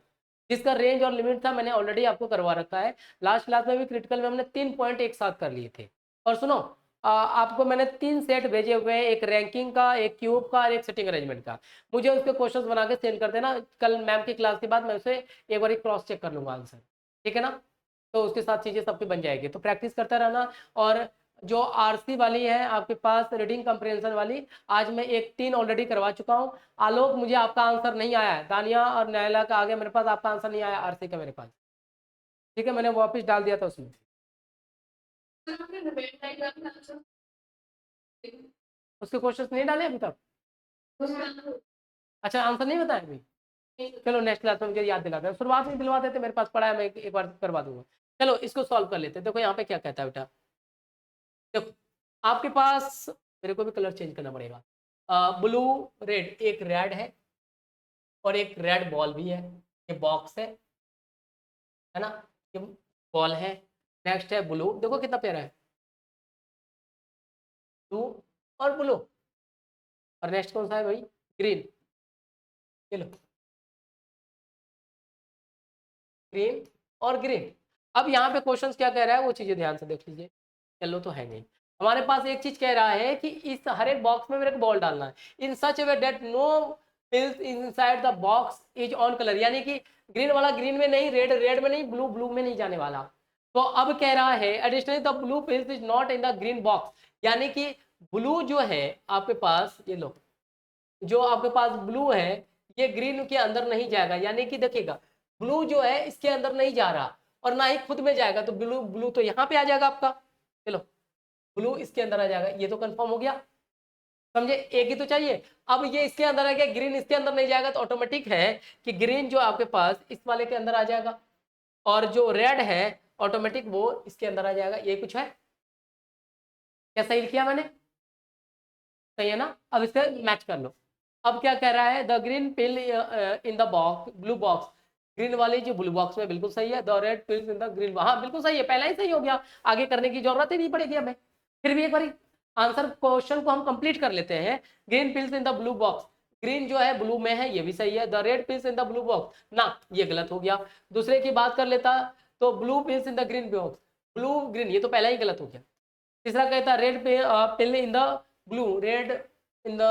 जिसका रेंज और लिमिट था मैंने ऑलरेडी आपको करवा रखा है। लास्ट क्लास में भी क्रिटिकल में हमने 3 पॉइंट एक साथ कर लिए थे। और सुनो, आपको मैंने 3 सेट भेजे हुए हैं, एक रैंकिंग का, एक क्यूब का और एक सेटिंग अरेंजमेंट का। मुझे उसके क्वेश्चंस बना के सेंड कर देना, कल मैम की क्लास के बाद मैं उसे एक बार क्रॉस चेक कर लूंगा आंसर। ठीक है ना? तो उसके साथ चीजें सबकी बन जाएगी, तो प्रैक्टिस करता रहना। और जो आरसी वाली है आपके पास रीडिंग कंप्रिहेंशन वाली, आज मैं एक 3 ऑलरेडी करवा चुका हूँ। आलोक, मुझे आपका आंसर नहीं आया है। दानिया और नैला का आगे मेरे पास आपका आंसर नहीं आया आरसी का मेरे पास। ठीक है, मैंने वापस डाल दिया था उसमें। उसके क्वेश्चन नहीं डाले अभी तक? अच्छा, आंसर नहीं बताया अभी? चलो नेक्स्ट क्लास में मुझे याद दिलाते हैं, शुरुआत में दिलवा देते, मेरे पास पड़ा है, मैं एक बार करवा दूंगा। चलो इसको सॉल्व कर लेते हैं। देखो यहाँ पे क्या कहता है बेटा। देखो आपके पास, मेरे को भी कलर चेंज करना पड़ेगा। ब्लू रेड, एक रेड है और एक रेड बॉल भी है। ये बॉक्स है ना? ये बॉल है। नेक्स्ट है ब्लू, देखो कितना प्यारा है, ब्लू और ब्लू। और नेक्स्ट कौन सा है भाई? ग्रीन। चलो, ग्रीन और ग्रीन। अब यहाँ पे क्वेश्चन क्या कह रहा है वो चीजें ध्यान से देख लीजिए। चलो तो है नहीं। हमारे पास एक चीज कह रहा है कि इस हर एक बॉक्स में मेरे को बॉल डालना है in such way that no pills inside the box is on colour, यानी कि ग्रीन वाला ग्रीन में नहीं, रेड रेड में नहीं, ब्लू ब्लू में नहीं जाने वाला। तो अब कह रहा है additionally the blue pills is not in the green box, यानी कि ब्लू जो है आपके पास, ये लो, जो आपके पास ब्लू है ये ग्रीन के अंदर नहीं जाएगा, यानी कि देखिएगा ब्लू जो है इसके अंदर नहीं जा रहा और ना ही खुद में जाएगा, तो ब्लू ब्लू तो यहाँ पे आ जाएगा आपका, चलो ब्लू इसके अंदर आ जाएगा, ये तो कंफर्म हो गया, समझे, एक ही तो चाहिए। अब ये इसके अंदर आ गया, ग्रीन इसके अंदर नहीं जाएगा, तो ऑटोमेटिक है कि ग्रीन जो आपके पास इस वाले के अंदर आ जाएगा और जो रेड है ऑटोमेटिक वो इसके अंदर आ जाएगा, ये कुछ है क्या, सही किया मैंने, सही है ना। अब इससे मैच कर लो। अब क्या कह रहा है, the green pill in the box blue box, green वाली जो ब्लू बॉक्स में बिल्कुल सही है, the red pills in the green, हाँ बिल्कुल सही है, पहला ही सही हो गया, आगे करने की जरूरत ही नहीं पड़ेगी हमें। फिर भी एक बार आंसर क्वेश्चन को हम कंप्लीट कर लेते हैं। Green pills in the blue box, green जो है ब्लू में है, ये भी सही है। The red pills in the blue box, ना ये गलत हो गया। दूसरे की बात कर लेता तो blue pills in the green box, blue green ये तो पहला ही गलत हो गया। तीसरा कहता red pill in the blue, red in the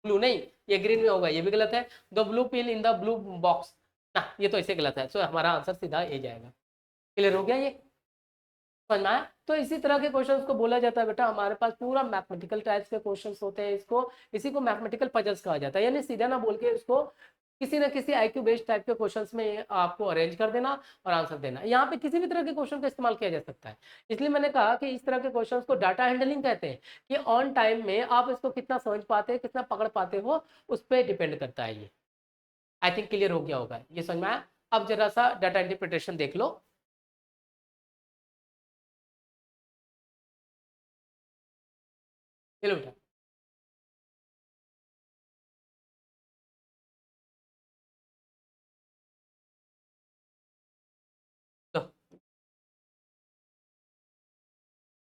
blue, नहीं ये ग्रीन में होगा, ये भी गलत है। The blue pill in the blue box, ना ये तो ऐसे गलत है, सो हमारा आंसर सीधा ए जाएगा। क्लियर हो गया ये, समझ में आया। तो इसी तरह के क्वेश्चंस को बोला जाता है बेटा, हमारे पास पूरा मैथमेटिकल टाइप्स के क्वेश्चंस होते हैं, इसको इसी को मैथमेटिकल पजल्स कहा जाता है, यानी सीधा ना बोल के इसको किसी ना किसी आईक्यू बेस्ड टाइप के क्वेश्चंस में आपको अरेंज कर देना और आंसर देना। यहाँ पे किसी भी तरह के क्वेश्चन का इस्तेमाल किया जा सकता है, इसलिए मैंने कहा कि इस तरह के क्वेश्चंस को डाटा हैंडलिंग कहते हैं, कि ऑन टाइम में आप इसको कितना समझ पाते हैं, कितना पकड़ पाते हो, उस पर डिपेंड करता है ये। आई थिंक क्लियर हो गया होगा, ये समझ में आया। अब जरा सा डाटा इंटरप्रिटेशन देख लो। चलो बेटा, तो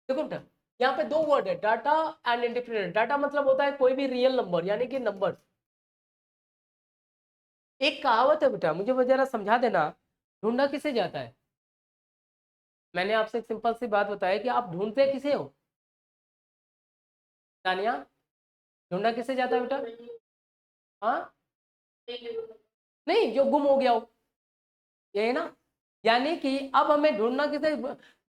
देखो बेटा, यहाँ पे दो वर्ड है, डाटा एंड इंटरप्रिटेशन। डाटा मतलब होता है कोई भी रियल नंबर, यानी कि नंबर। एक कहावत है बेटा, मुझे वो जरा समझा देना, ढूंढा किसे जाता है। मैंने आपसे एक सिंपल सी बात बताया कि आप ढूंढते किसे हो, तानिया, ढूंढा किसे जाता है बेटा, हाँ, नहीं जो गुम हो गया हो, यही ना। यानी कि अब हमें ढूंढना किसे,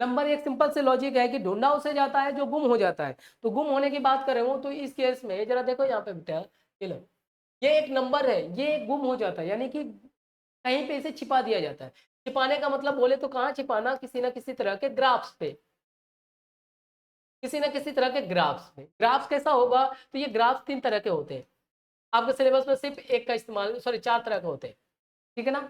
नंबर एक सिंपल से लॉजिक है कि ढूंढा उसे जाता है जो गुम हो जाता है। तो गुम होने की बात करें हो तो इस केस में जरा देखो यहाँ पे बेटा, ये लो, ये एक नंबर है, ये गुम हो जाता है, यानी कि कहीं पे इसे छिपा दिया जाता है। छिपाने का मतलब बोले तो कहाँ छिपाना, किसी ना किसी तरह के ग्राफ्स पे, किसी ना किसी तरह के ग्राफ्स पे। ग्राफ्स कैसा होगा, तो ये ग्राफ्स तीन तरह के होते हैं, आपके सिलेबस में सिर्फ एक का इस्तेमाल, सॉरी चार तरह के होते हैं, ठीक है ना।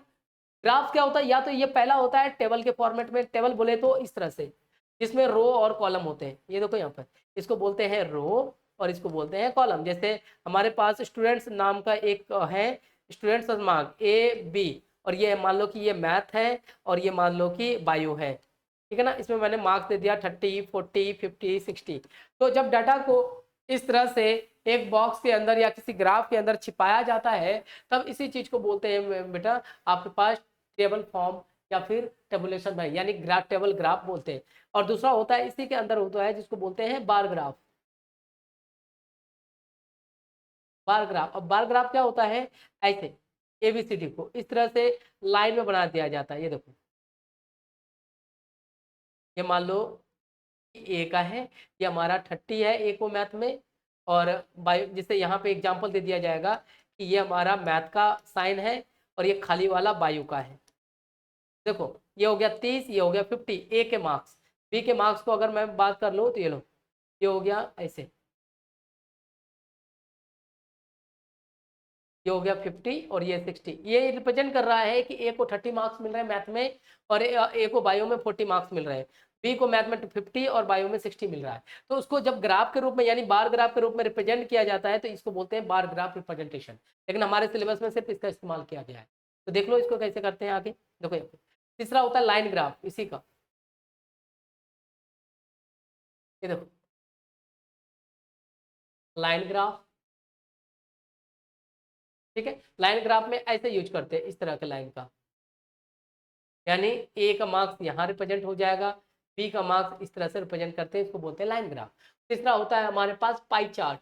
ग्राफ क्या होता है, या तो ये पहला होता है टेबल के फॉर्मेट में, टेबल बोले तो इस तरह से जिसमें रो और कॉलम होते हैं, ये देखो यहाँ पर, इसको बोलते हैं रो और इसको बोलते हैं कॉलम। जैसे हमारे पास स्टूडेंट्स नाम का एक है, स्टूडेंट्स मार्क A B, और ये मान लो कि ये मैथ है और ये मान लो कि बायो है, ठीक है ना। इसमें मैंने मार्क्स दे दिया 30 40 50 60। तो जब डाटा को इस तरह से एक बॉक्स के अंदर या किसी ग्राफ के अंदर छिपाया जाता है, तब इसी चीज को बोलते हैं बेटा आपके पास टेबल फॉर्म या फिर टेबुलेशन है, यानी ग्राफ, टेबल ग्राफ बोलते हैं। और दूसरा होता है इसी के अंदर होता है जिसको बोलते हैं बार ग्राफ। बार ग्राफ, अब बार ग्राफ क्या होता है, ऐसे ABCD को इस तरह से लाइन में बना दिया जाता है। ये देखो, ये मान लो ए का है, ये हमारा 30 है ए को मैथ में, और बायो जिससे यहाँ पे एग्जांपल दे दिया जाएगा कि ये हमारा मैथ का साइन है और ये खाली वाला बायो का है। देखो ये हो गया 30, ये हो गया 50 ए के मार्क्स। बी के मार्क्स को अगर मैं बात कर लूँ तो ये लो, ये हो गया ऐसे, ये हो गया 50 और ये 60। ये रिप्रेजेंट कर रहा है कि ए को 30 मार्क्स मिल रहे हैं मैथ में और ए को बायो में 40 मार्क्स मिल रहे हैं, बी को मैथ में 50 और बायो में 60 मिल रहा है। तो उसको जब ग्राफ के रूप में यानी बार ग्राफ के रूप में रिप्रेजेंट किया जाता है तो इसको बोलते हैं बार ग्राफ रिप्रेजेंटेशन। लेकिन हमारे सिलेबस में सिर्फ इसका इस्तेमाल किया गया है। तो देख लो इसको कैसे करते हैं आगे, देखो यहाँ पे। तीसरा होता है लाइन ग्राफ, इसी का, ये देखो लाइन ग्राफ, ठीक है। लाइन ग्राफ में ऐसे यूज करते हैं इस तरह के लाइन का, यानी ए का मार्क्स यहाँ रिप्रेजेंट हो जाएगा, बी का मार्क्स इस तरह से रिप्रेजेंट करते हैं, इसको बोलते हैं लाइन ग्राफ। तीसरा होता है हमारे पास पाई चार्ट,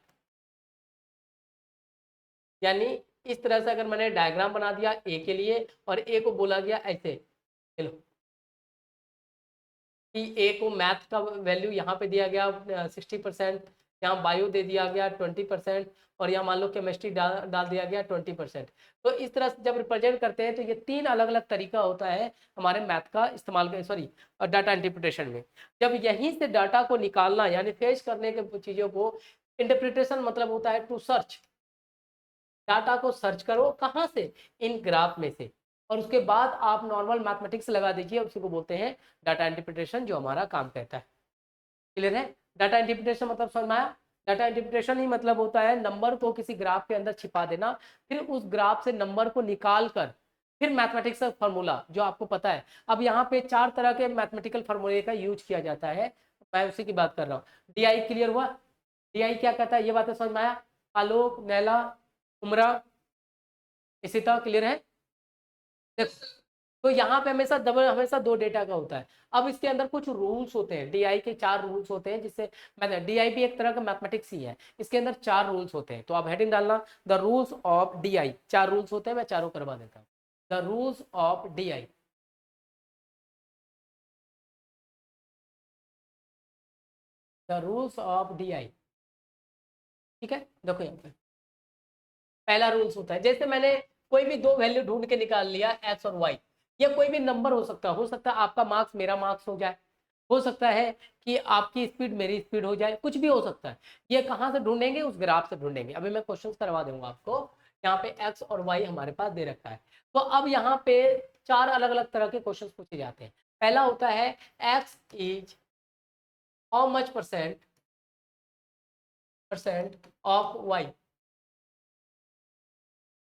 यानी इस तरह से अगर मैंने डायग्राम बना दिया ए के लिए और ए को बोला गया ऐसे, चलो कि ए को मैथ का वैल्यू यहाँ पे दिया गया 60%, यहाँ बायो दे दिया गया 20% और यहाँ मान लो केमिस्ट्री डाल दिया गया 20%। तो इस तरह से जब रिप्रेजेंट करते हैं तो ये 3 अलग अलग तरीका होता है हमारे मैथ का इस्तेमाल कर, सॉरी डाटा इंटरप्रिटेशन में। जब यहीं से डाटा को निकालना यानी फेच करने के चीज़ों को, इंटरप्रिटेशन मतलब होता है टू सर्च, डाटा को सर्च करो कहाँ से, इन ग्राफ में से, और उसके बाद आप नॉर्मल मैथमेटिक्स लगा दीजिए, उसी को बोलते हैं डाटा इंटरप्रिटेशन, जो हमारा काम कहता है। क्लियर है? डाटा इंटरप्रिटेशन मतलब समझ में आया? डाटा इंटरप्रिटेशन ही मतलब होता है नंबर को किसी ग्राफ के अंदर छिपा देना, फिर उस ग्राफ से नंबर को निकाल कर फिर मैथमेटिक्स का फॉर्मूला जो आपको पता है। अब यहाँ पे 4 तरह के मैथमेटिकल फार्मूले का यूज किया जाता है, मैं उसी की बात कर रहा हूँ। DI क्लियर हुआ? DI क्या कहता है, ये बातें समझ में आया? आलोक, नैला, उमरा, इसी तरह क्लियर है? तो यहाँ पे हमेशा 2 डेटा का होता है। अब इसके अंदर कुछ रूल्स होते हैं, DI के 4 रूल्स होते हैं, जिससे DI भी एक तरह का मैथमेटिक्स ही है, इसके अंदर 4 रूल्स होते हैं। तो आप हेडिंग डालना the rules of DI, 4 rules होते हैं, मैं चारों करवा देता हूँ। The rules of DI, the rules of DI, ठीक है? देखो यहाँ पे पहला रूल्स होता है, जैसे मैंने कोई भी 2 वैल्यू ढूंढ के निकाल लिया x और y, या कोई भी नंबर हो सकता है आपका मार्क्स मेरा मार्क्स हो जाए, हो सकता है कि आपकी स्पीड मेरी स्पीड हो जाए, कुछ भी हो सकता है। ये कहाँ से ढूंढेंगे? उस ग्राफ से ढूंढेंगे। अभी मैं क्वेश्चन करवा दूंगा आपको। यहाँ पे x और y हमारे पास दे रखा है, तो अब यहाँ पे 4 अलग अलग तरह के क्वेश्चन पूछे जाते हैं। पहला होता है x is how much percent of y,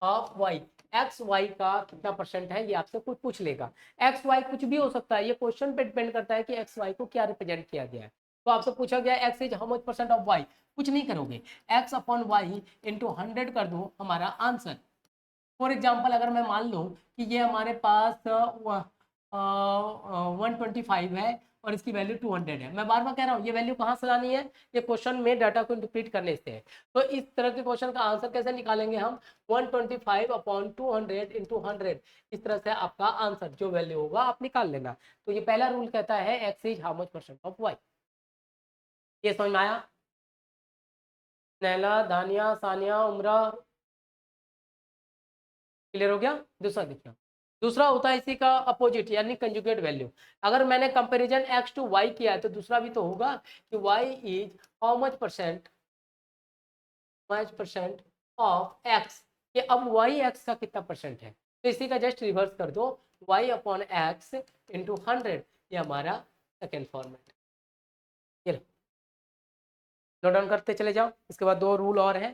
of Y, X Y का कितना परसेंट है, ये आपसे कुछ पूछ लेगा। एक्स वाई कुछ भी हो सकता है, ये क्वेश्चन पे डिपेंड करता है कि एक्स वाई को क्या रिप्रेजेंट किया गया है। तो आपसे पूछा गया X is how much percent of Y, कुछ नहीं करोगे, एक्स अपॉन वाई इंटू 100 कर दो, हमारा आंसर। फॉर एग्जाम्पल अगर मैं मान लूँ कि ये हमारे पास 125 है और इसकी वैल्यू 200 है, मैं बार बार कह रहा हूँ ये वैल्यू कहाँ से लानी है, ये क्वेश्चन में डाटा को इंटरप्रेट करने से है। तो इस तरह के क्वेश्चन का आंसर कैसे निकालेंगे हम, 125 अपॉन 200 इंटू 100, इस तरह से आपका आंसर जो वैल्यू होगा आप निकाल लेना। तो ये पहला रूल कहता है X is how much percent of Y. ये समझ में आया? नैला, दानिया, सानिया, उमरा, क्लियर हो गया? दूसरा देखना, दूसरा होता है इसी का अपोजिट यानी कंजुगेट वैल्यू। अगर मैंने कंपैरिजन x टू y किया है तो दूसरा भी तो होगा कि y is how much percent of x, कि अब y x का कितना परसेंट है, तो इसी का जस्ट रिवर्स कर दो, y अपॉन एक्स इंटू 100, ये हमारा सेकेंड फॉर्मेट। ये नोट डाउन करते चले जाओ। इसके बाद 2 रूल और हैं,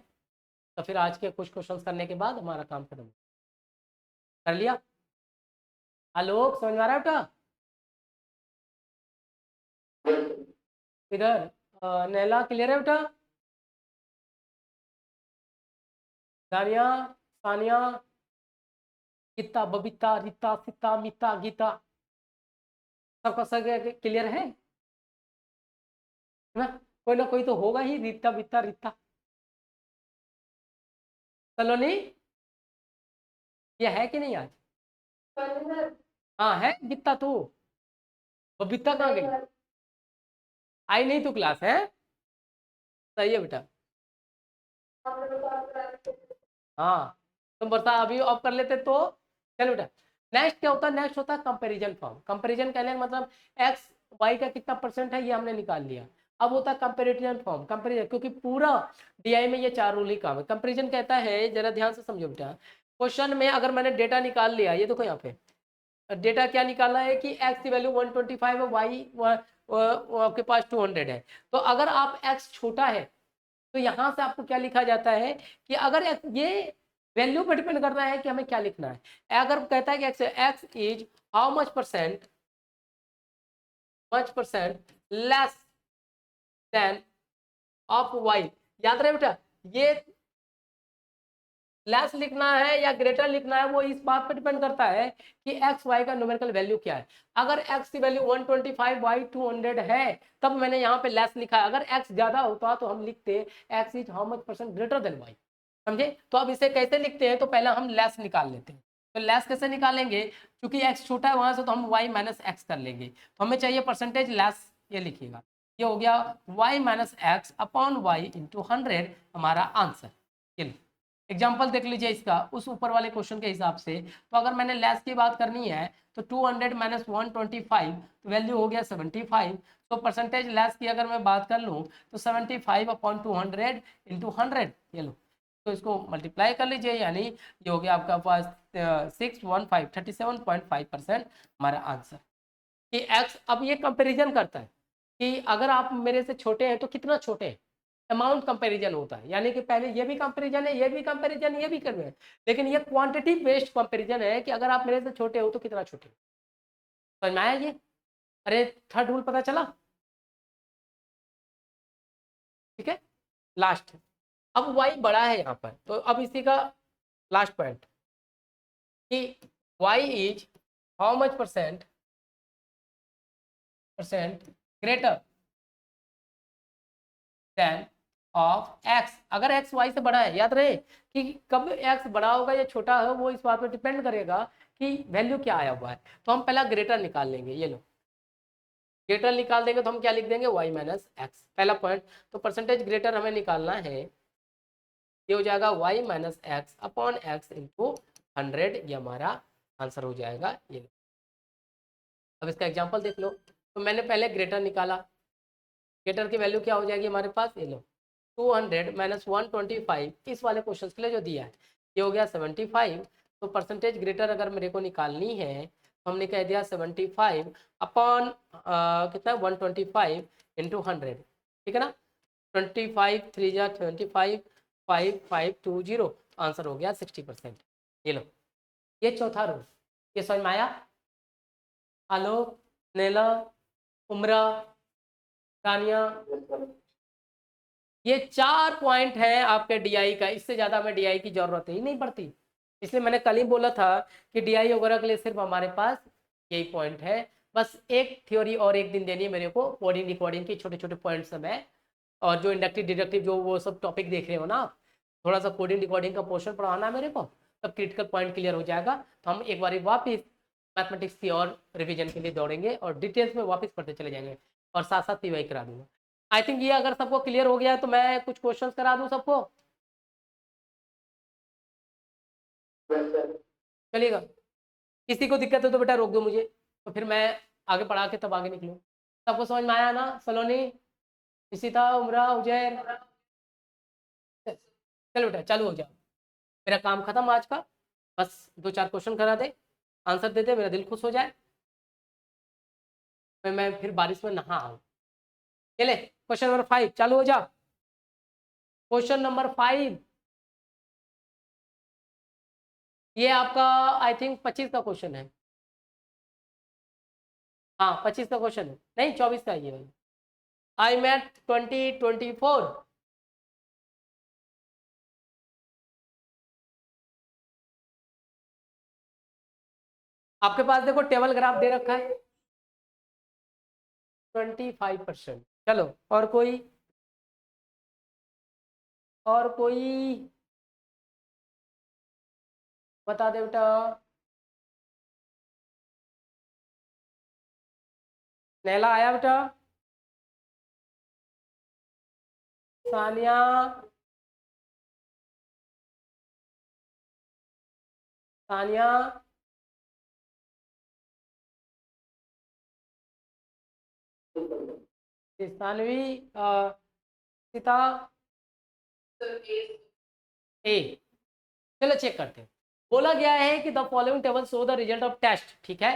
तो फिर आज के कुछ क्वेश्चंस करने के बाद हमारा काम खत्म। कर लिया? आलोक समझ में आ रहा है बेटा? इधर नैला क्लियर है बेटा? दानिया, सानिया, गीता, बबीता, रीता, सीता, मीता, गीता, सबका सब क्लियर है ना? कोई ना कोई तो होगा ही, रीता, बीता, रीता, सलोनी, ये है कि नहीं आज? हाँ है गीता, तू बबीता कहाँ गई? आई नहीं तू क्लास है? सही है बेटा। हाँ तुम बता अभी ऑफ कर लेते तो। चलो बेटा, नेक्स्ट क्या होता है, नेक्स्ट होता है कंपैरिजन फॉर्म। कंपैरिजन कहने का मतलब एक्स वाई का कितना परसेंट है ये हमने निकाल लिया। अब होता है कंपैरिजन फॉर्म। कंपैरिजन क्योंकि पूरा DI में ये 4 रूल ही काम है। कंपैरिजन कहता है, जरा ध्यान से समझो बेटा, क्वेश्चन में अगर मैंने डेटा निकाल लिया, ये देखो यहाँ पे डेटा क्या निकाला है कि एक्स की वैल्यू 125 है, वाई आपके पास 200 है। तो अगर आप एक्स छोटा है तो यहाँ से आपको क्या लिखा जाता है कि अगर ये वैल्यू पर डिपेंड करना है कि हमें क्या लिखना है। अगर कहता है कि X is how much percent less than of Y, याद रहे बेटा, ये लेस लिखना है या ग्रेटर लिखना है वो इस बात पर डिपेंड करता है कि एक्स वाई का न्यूमेरिकल वैल्यू क्या है। अगर एक्स की वैल्यू 125 वाई 200 है तब मैंने यहाँ पे लेस लिखा है। अगर एक्स ज्यादा होता तो हम लिखते X is how much percent greater than Y, समझे। तो अब इसे कैसे लिखते हैं, तो पहले हम लेस निकाल लेते हैं। तो लेस कैसे निकालेंगे, क्योंकि एक्स छोटा है वहां से, तो हम वाई माइनस एक्स कर लेंगे। तो हमें चाहिए परसेंटेज लेस, ये लिखिएगा, ये हो गया y minus X upon Y into 100 हमारा आंसर। एग्जाम्पल देख लीजिए इसका उस ऊपर वाले क्वेश्चन के हिसाब से। तो अगर मैंने लेस की बात करनी है तो 200 माइनस 125 तो वैल्यू हो गया 75। तो परसेंटेज लेस की अगर मैं बात कर लूँ तो 75 अपॉन 200 इंटू 100, ये लो। तो इसको मल्टीप्लाई कर लीजिए, यानी ये हो गया आपका पास 615 37.5% हमारा आंसर। कि एक्स, अब ये कंपैरिजन करता है कि अगर आप मेरे से छोटे हैं तो कितना छोटे हैं, अमाउंट कंपैरिजन होता है। यानी कि पहले ये भी कंपैरिजन है, ये भी कंपैरिजन, ये भी कर रहे हैं, लेकिन ये क्वांटिटी बेस्ड कंपैरिजन है कि अगर आप मेरे से छोटे हो तो कितना छोटे हो। समझ में आया ये? अरे थर्ड रूल पता चला? ठीक है, लास्ट। अब वाई बड़ा है यहाँ पर, तो अब इसी का लास्ट पॉइंट कि Y is how much percent greater than of X. अगर एक्स वाई से बड़ा है, याद रहे कि कब एक्स बड़ा होगा या छोटा है वो इस बात पर डिपेंड करेगा कि वैल्यू क्या आया हुआ है। तो हम पहला ग्रेटर निकाल लेंगे, ये लो ग्रेटर निकाल देंगे तो हम क्या लिख देंगे वाई माइनस एक्स, पहला पॉइंट। तो परसेंटेज ग्रेटर हमें निकालना है, ये हो जाएगा Y minus X upon X into 100, ये हमारा आंसर हो जाएगा। ये अब इसका एग्जाम्पल देख लो। तो मैंने पहले ग्रेटर निकाला, ग्रेटर की वैल्यू क्या हो जाएगी हमारे पास, ये लो 200 माइनस 125 इस वाले क्वेश्चन के लिए जो दिया है ये हो गया 75। तो परसेंटेज ग्रेटर अगर मेरे को निकालनी है तो हमने कह दिया 75 अपॉन कितना 125 इंटू 100, ठीक है ना। 25 3 जा 25 5520, आंसर हो गया 60%। ये लो, ये चौथा रूल, ये समझ में आया? आलोक, नेला, उमरा, तानिया, ये 4 पॉइंट है आपके डीआई का। इससे ज्यादा हमें डीआई की जरूरत ही नहीं पड़ती। इसलिए मैंने कल ही बोला था कि डीआई वगैरह के लिए सिर्फ हमारे पास यही पॉइंट है। बस एक थ्योरी और एक दिन देनी है मेरे को, कोडिंग डिकोडिंग की छोटे छोटे पॉइंट सब है। और जो इंडक्टिव डिडक्टिव जो वो सब टॉपिक देख रहे हो ना, थोड़ा सा कोडिंग डिकोडिंग का पोर्शन पढ़ाना है मेरे को, तब क्रिटिकल पॉइंट क्लियर हो जाएगा। तो हम एक बार वापस मैथमेटिक्स की और रिविजन के लिए दौड़ेंगे और डिटेल्स में वापस पढ़ते चले जाएंगे, और साथ साथ पीवाई करा दूंगा। आई थिंक ये अगर सबको क्लियर हो गया है तो मैं कुछ क्वेश्चंस करा दूं सबको, चलिएगा। किसी को दिक्कत है तो बेटा रोक दो मुझे, तो फिर मैं आगे पढ़ा के तब आगे निकलूँ। सबको समझ में आया ना? सलोनी, इशिता, उमरा, उजैर, चलो बेटा चालू हो जाओ। मेरा काम खत्म आज का, बस 2-4 क्वेश्चन करा दे, आंसर दे दे, मेरा दिल खुश हो जाए, मैं फिर बारिश में नहा आऊँ। चले क्वेश्चन नंबर 5 चालू हो जा। क्वेश्चन नंबर 5, ये आपका आई थिंक 25 का क्वेश्चन है। हाँ 25 का क्वेश्चन है, नहीं 24 का ये भाई। आई मैट 2024। आपके पास देखो टेबल ग्राफ दे रखा है 25%। चलो और कोई, और कोई बता दे बेटा। नैला आया बेटा? सानिया, सानिया, सानवी, सीता, ए। चलो चेक करते हैं। बोला गया है कि the following table show the result of test, ठीक है।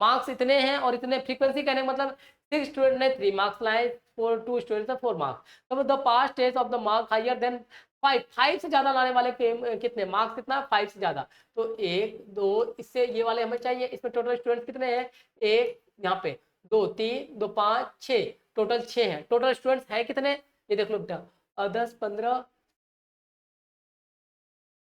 मार्क्स इतने हैं और इतने, फ्रीक्वेंसी कहने का मतलब 6 स्टूडेंट ने 3 मार्क्स लाए, 2 स्टूडेंट ने 4 मार्क्स। तो the pass test of the mark higher than 5 से ज्यादा लाने वाले के कितने मार्क्स, कितना 5 से ज्यादा। तो 1 2 इससे ये वाले हमें चाहिए। इसमें टोटल स्टूडेंट कितने हैं, एक यहाँ पे 2 3 2 5 6, टोटल 6 है। टोटल स्टूडेंट्स है कितने, ये देख लो बेटा 10 15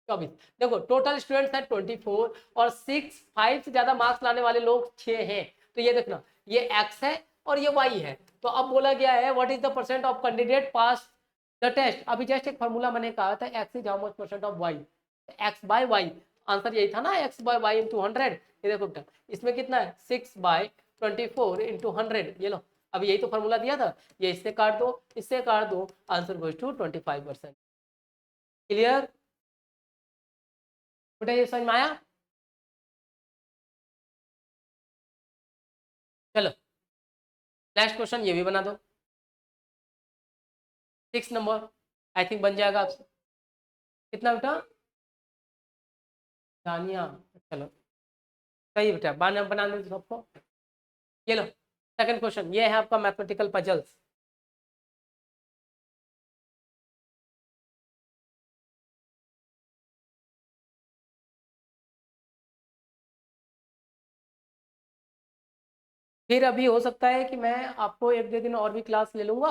24। देखो टोटल स्टूडेंट्स है 24 और 5 से ज्यादा मार्क्स लाने वाले लोग 6 हैं। तो ये देखना, ये एक्स है और ये वाई है। तो अब बोला गया है what is the percent of candidate pass the test. अभी जस्ट एक फॉर्मूला मैंने कहा था, X is how much percent of Y, X by Y. Answer यही था ना, एक्स बाय वाई इंटू 100। ये देखो बेटा, इसमें कितना है 6/24 इंटू 100। ये लो, अभी यही तो फॉर्मूला दिया था, ये इससे काट दो, इससे काट दो, आंसर गोज टू 25%। क्लियर बेटा, ये समझ में आया? चलो नेक्स्ट क्वेश्चन ये भी बना दो, 6 नंबर आई थिंक बन जाएगा आपसे। कितना बेटा? दानिया, चलो सही बेटा, बना दो सबको। ये लो सेकंड क्वेश्चन, ये है आपका मैथमेटिकल पजल्स। फिर अभी हो सकता है कि मैं आपको 1-2 दिन और भी क्लास ले लूंगा,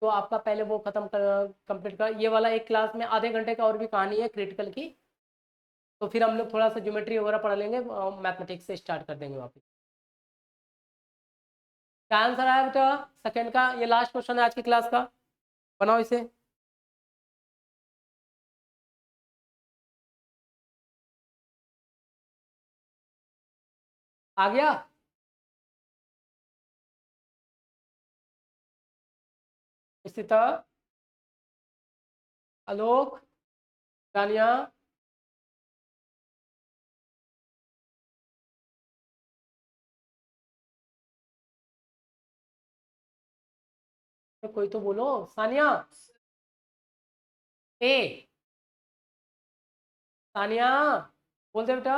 तो आपका पहले वो खत्म कर, कंप्लीट कर। ये वाला एक क्लास में आधे घंटे का और भी कहानी है क्रिटिकल की, तो फिर हम लोग थोड़ा सा ज्योमेट्री वगैरह पढ़ लेंगे, मैथमेटिक्स से स्टार्ट कर देंगे वापस। क्या आंसर आया बेटा सेकंड का? ये लास्ट क्वेश्चन है आज की क्लास का, बनाओ इसे। आ गया? इशिता, आलोक, दानिया, कोई तो बोलो। सानिया, ए सानिया, बोल दे बेटा।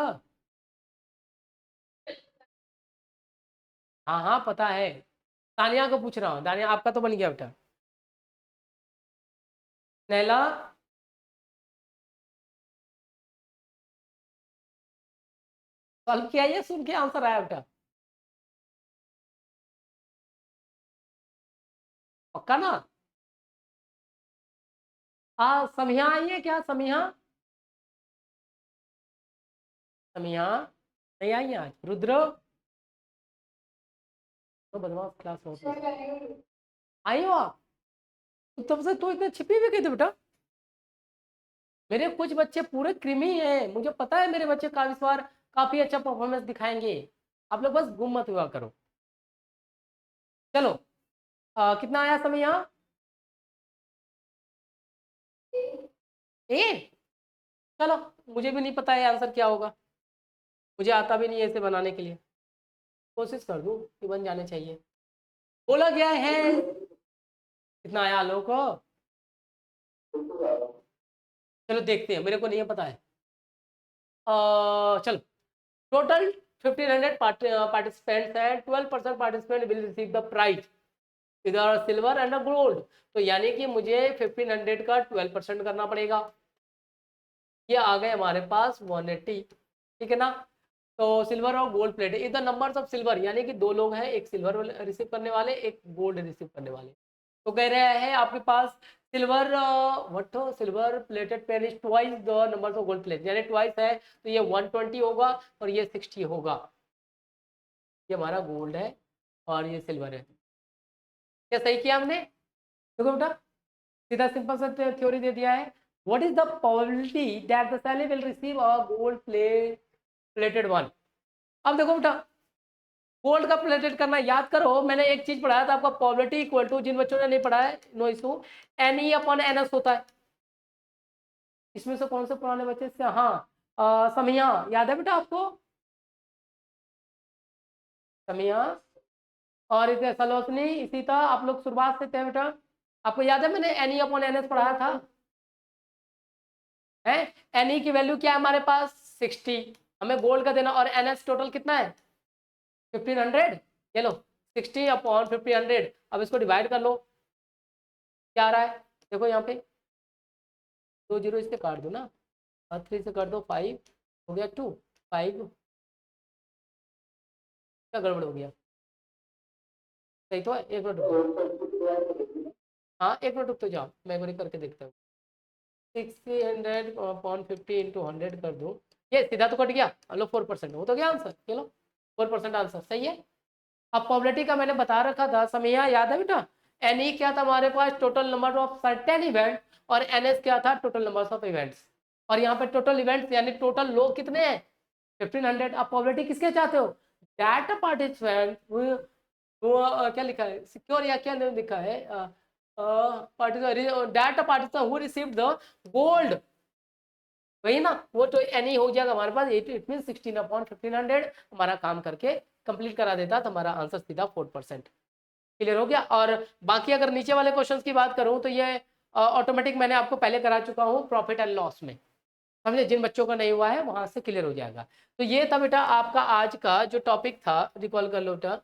हाँ हाँ पता है, सानिया को पूछ रहा हूँ। दानिया आपका तो बन गया बेटा। नैला, सॉल्व किया ये सुन के आंसर आया बेटा? पक्का ना? समिया आई है क्या? समिया, समिया नहीं आई है आज। रुद्र, तो बदमाश क्लास में आई हो आप? तो तब से तो इतने छिपी हुई गई थे बेटा। मेरे कुछ बच्चे पूरे कृमि हैं, मुझे पता है मेरे बच्चे का इस बार काफी अच्छा परफॉर्मेंस दिखाएंगे। आप लोग बस गुम मत हुआ करो। चलो कितना आया समय यहाँ? ए, चलो, मुझे भी नहीं पता है आंसर क्या होगा, मुझे आता भी नहीं है इसे बनाने के लिए। कोशिश कर दूं कि बन जाने चाहिए। बोला गया है, कितना आया आलोक को? चलो देखते हैं, मेरे को नहीं पता है। चलो टोटल 1500 participants है, 12% participant will receive the prize इधर सिल्वर एंड गोल्ड। तो यानी कि मुझे 1500 का 12% करना पड़ेगा। ये आ गए हमारे पास 180, ठीक है ना? तो सिल्वर और गोल्ड प्लेट इधर नंबर्स ऑफ सिल्वर, यानी कि 2 लोग हैं, एक सिल्वर रिसीव करने वाले, एक गोल्ड रिसीव करने वाले। तो कह रहे हैं आपके पास silver what silver plated pen is twice the number of gold plate, यानी ट्वाइस है, तो ये 120 होगा और ये 60 होगा। ये हमारा गोल्ड है और ये सिल्वर है। क्या सही किया हमने? देखो बेटा, सीधा सिंपल सा थ्योरी दे दिया है। What is the probability that the Sally will receive a gold plated one. अब देखो बेटा, गोल्ड का प्लेटेड करना याद करो, मैंने एक चीज पढ़ाया था आपका, प्रोबेबिलिटी इक्वल टू, जिन बच्चों ने नहीं पढ़ा है नो इशू, NE/NS होता है। इसमें से कौन से पुराने बच्चे से, हाँ समिया याद है बेटा आपको? समिया और इसे सलोचनी, इसी तरह आप लोग शुरुआत से थे बेटा। आपको याद है मैंने NE/NS पढ़ाया था? है NE की वैल्यू क्या है हमारे पास 60, हमें गोल्ड का देना, और NS टोटल कितना है 1500। ये लो 60/1500, अब इसको डिवाइड कर लो, क्या आ रहा है? देखो यहाँ पे 2 जीरो इससे काट दो ना, और 3 से काट दो 5, हो गया 2, 5। क्या गड़बड़ हो गया? सही तो है, एक मिनट रुको। हाँ एक मिनट रुक तो जाओ, मैं एक बार करके देखता हूँ। 1600 अपॉन 50 इंटू 100 कर दूं, ये सीधा तो कट गया, लो 4%, हो तो गया आंसर, चलो 4% आंसर सही है। अब प्रोबेबिलिटी का मैंने बता रखा था समय, याद है बेटा, एन क्या था हमारे पास, total number of certain event, और एन क्या था, टोटल नंबर ऑफ इवेंट्स। और यहाँ पे टोटल इवेंट्स यानी टोटल लोग कितने हैं, 1500। अब प्रोबेबिलिटी किसके चाहते हो, दैट पार्टिसिपेंट वो क्या लिखा है, सिक्योर या क्या लिखा है, that participant who received the gold, वही ना, वो तो एनी हो जाएगा हमारे पास, इट मीन 16 अपॉन 1500 हमारा काम करके कंप्लीट करा देता, तो हमारा आंसर सीधा 4%। क्लियर हो गया। और बाकी अगर नीचे वाले क्वेश्चंस की बात करूं तो ये ऑटोमेटिक मैंने आपको पहले करा चुका हूं प्रॉफिट एंड लॉस में, समझे, जिन बच्चों का नहीं हुआ है वहां से क्लियर हो जाएगा। तो ये था बेटा आपका आज का जो टॉपिक था, रिकॉल कर लो बेटा,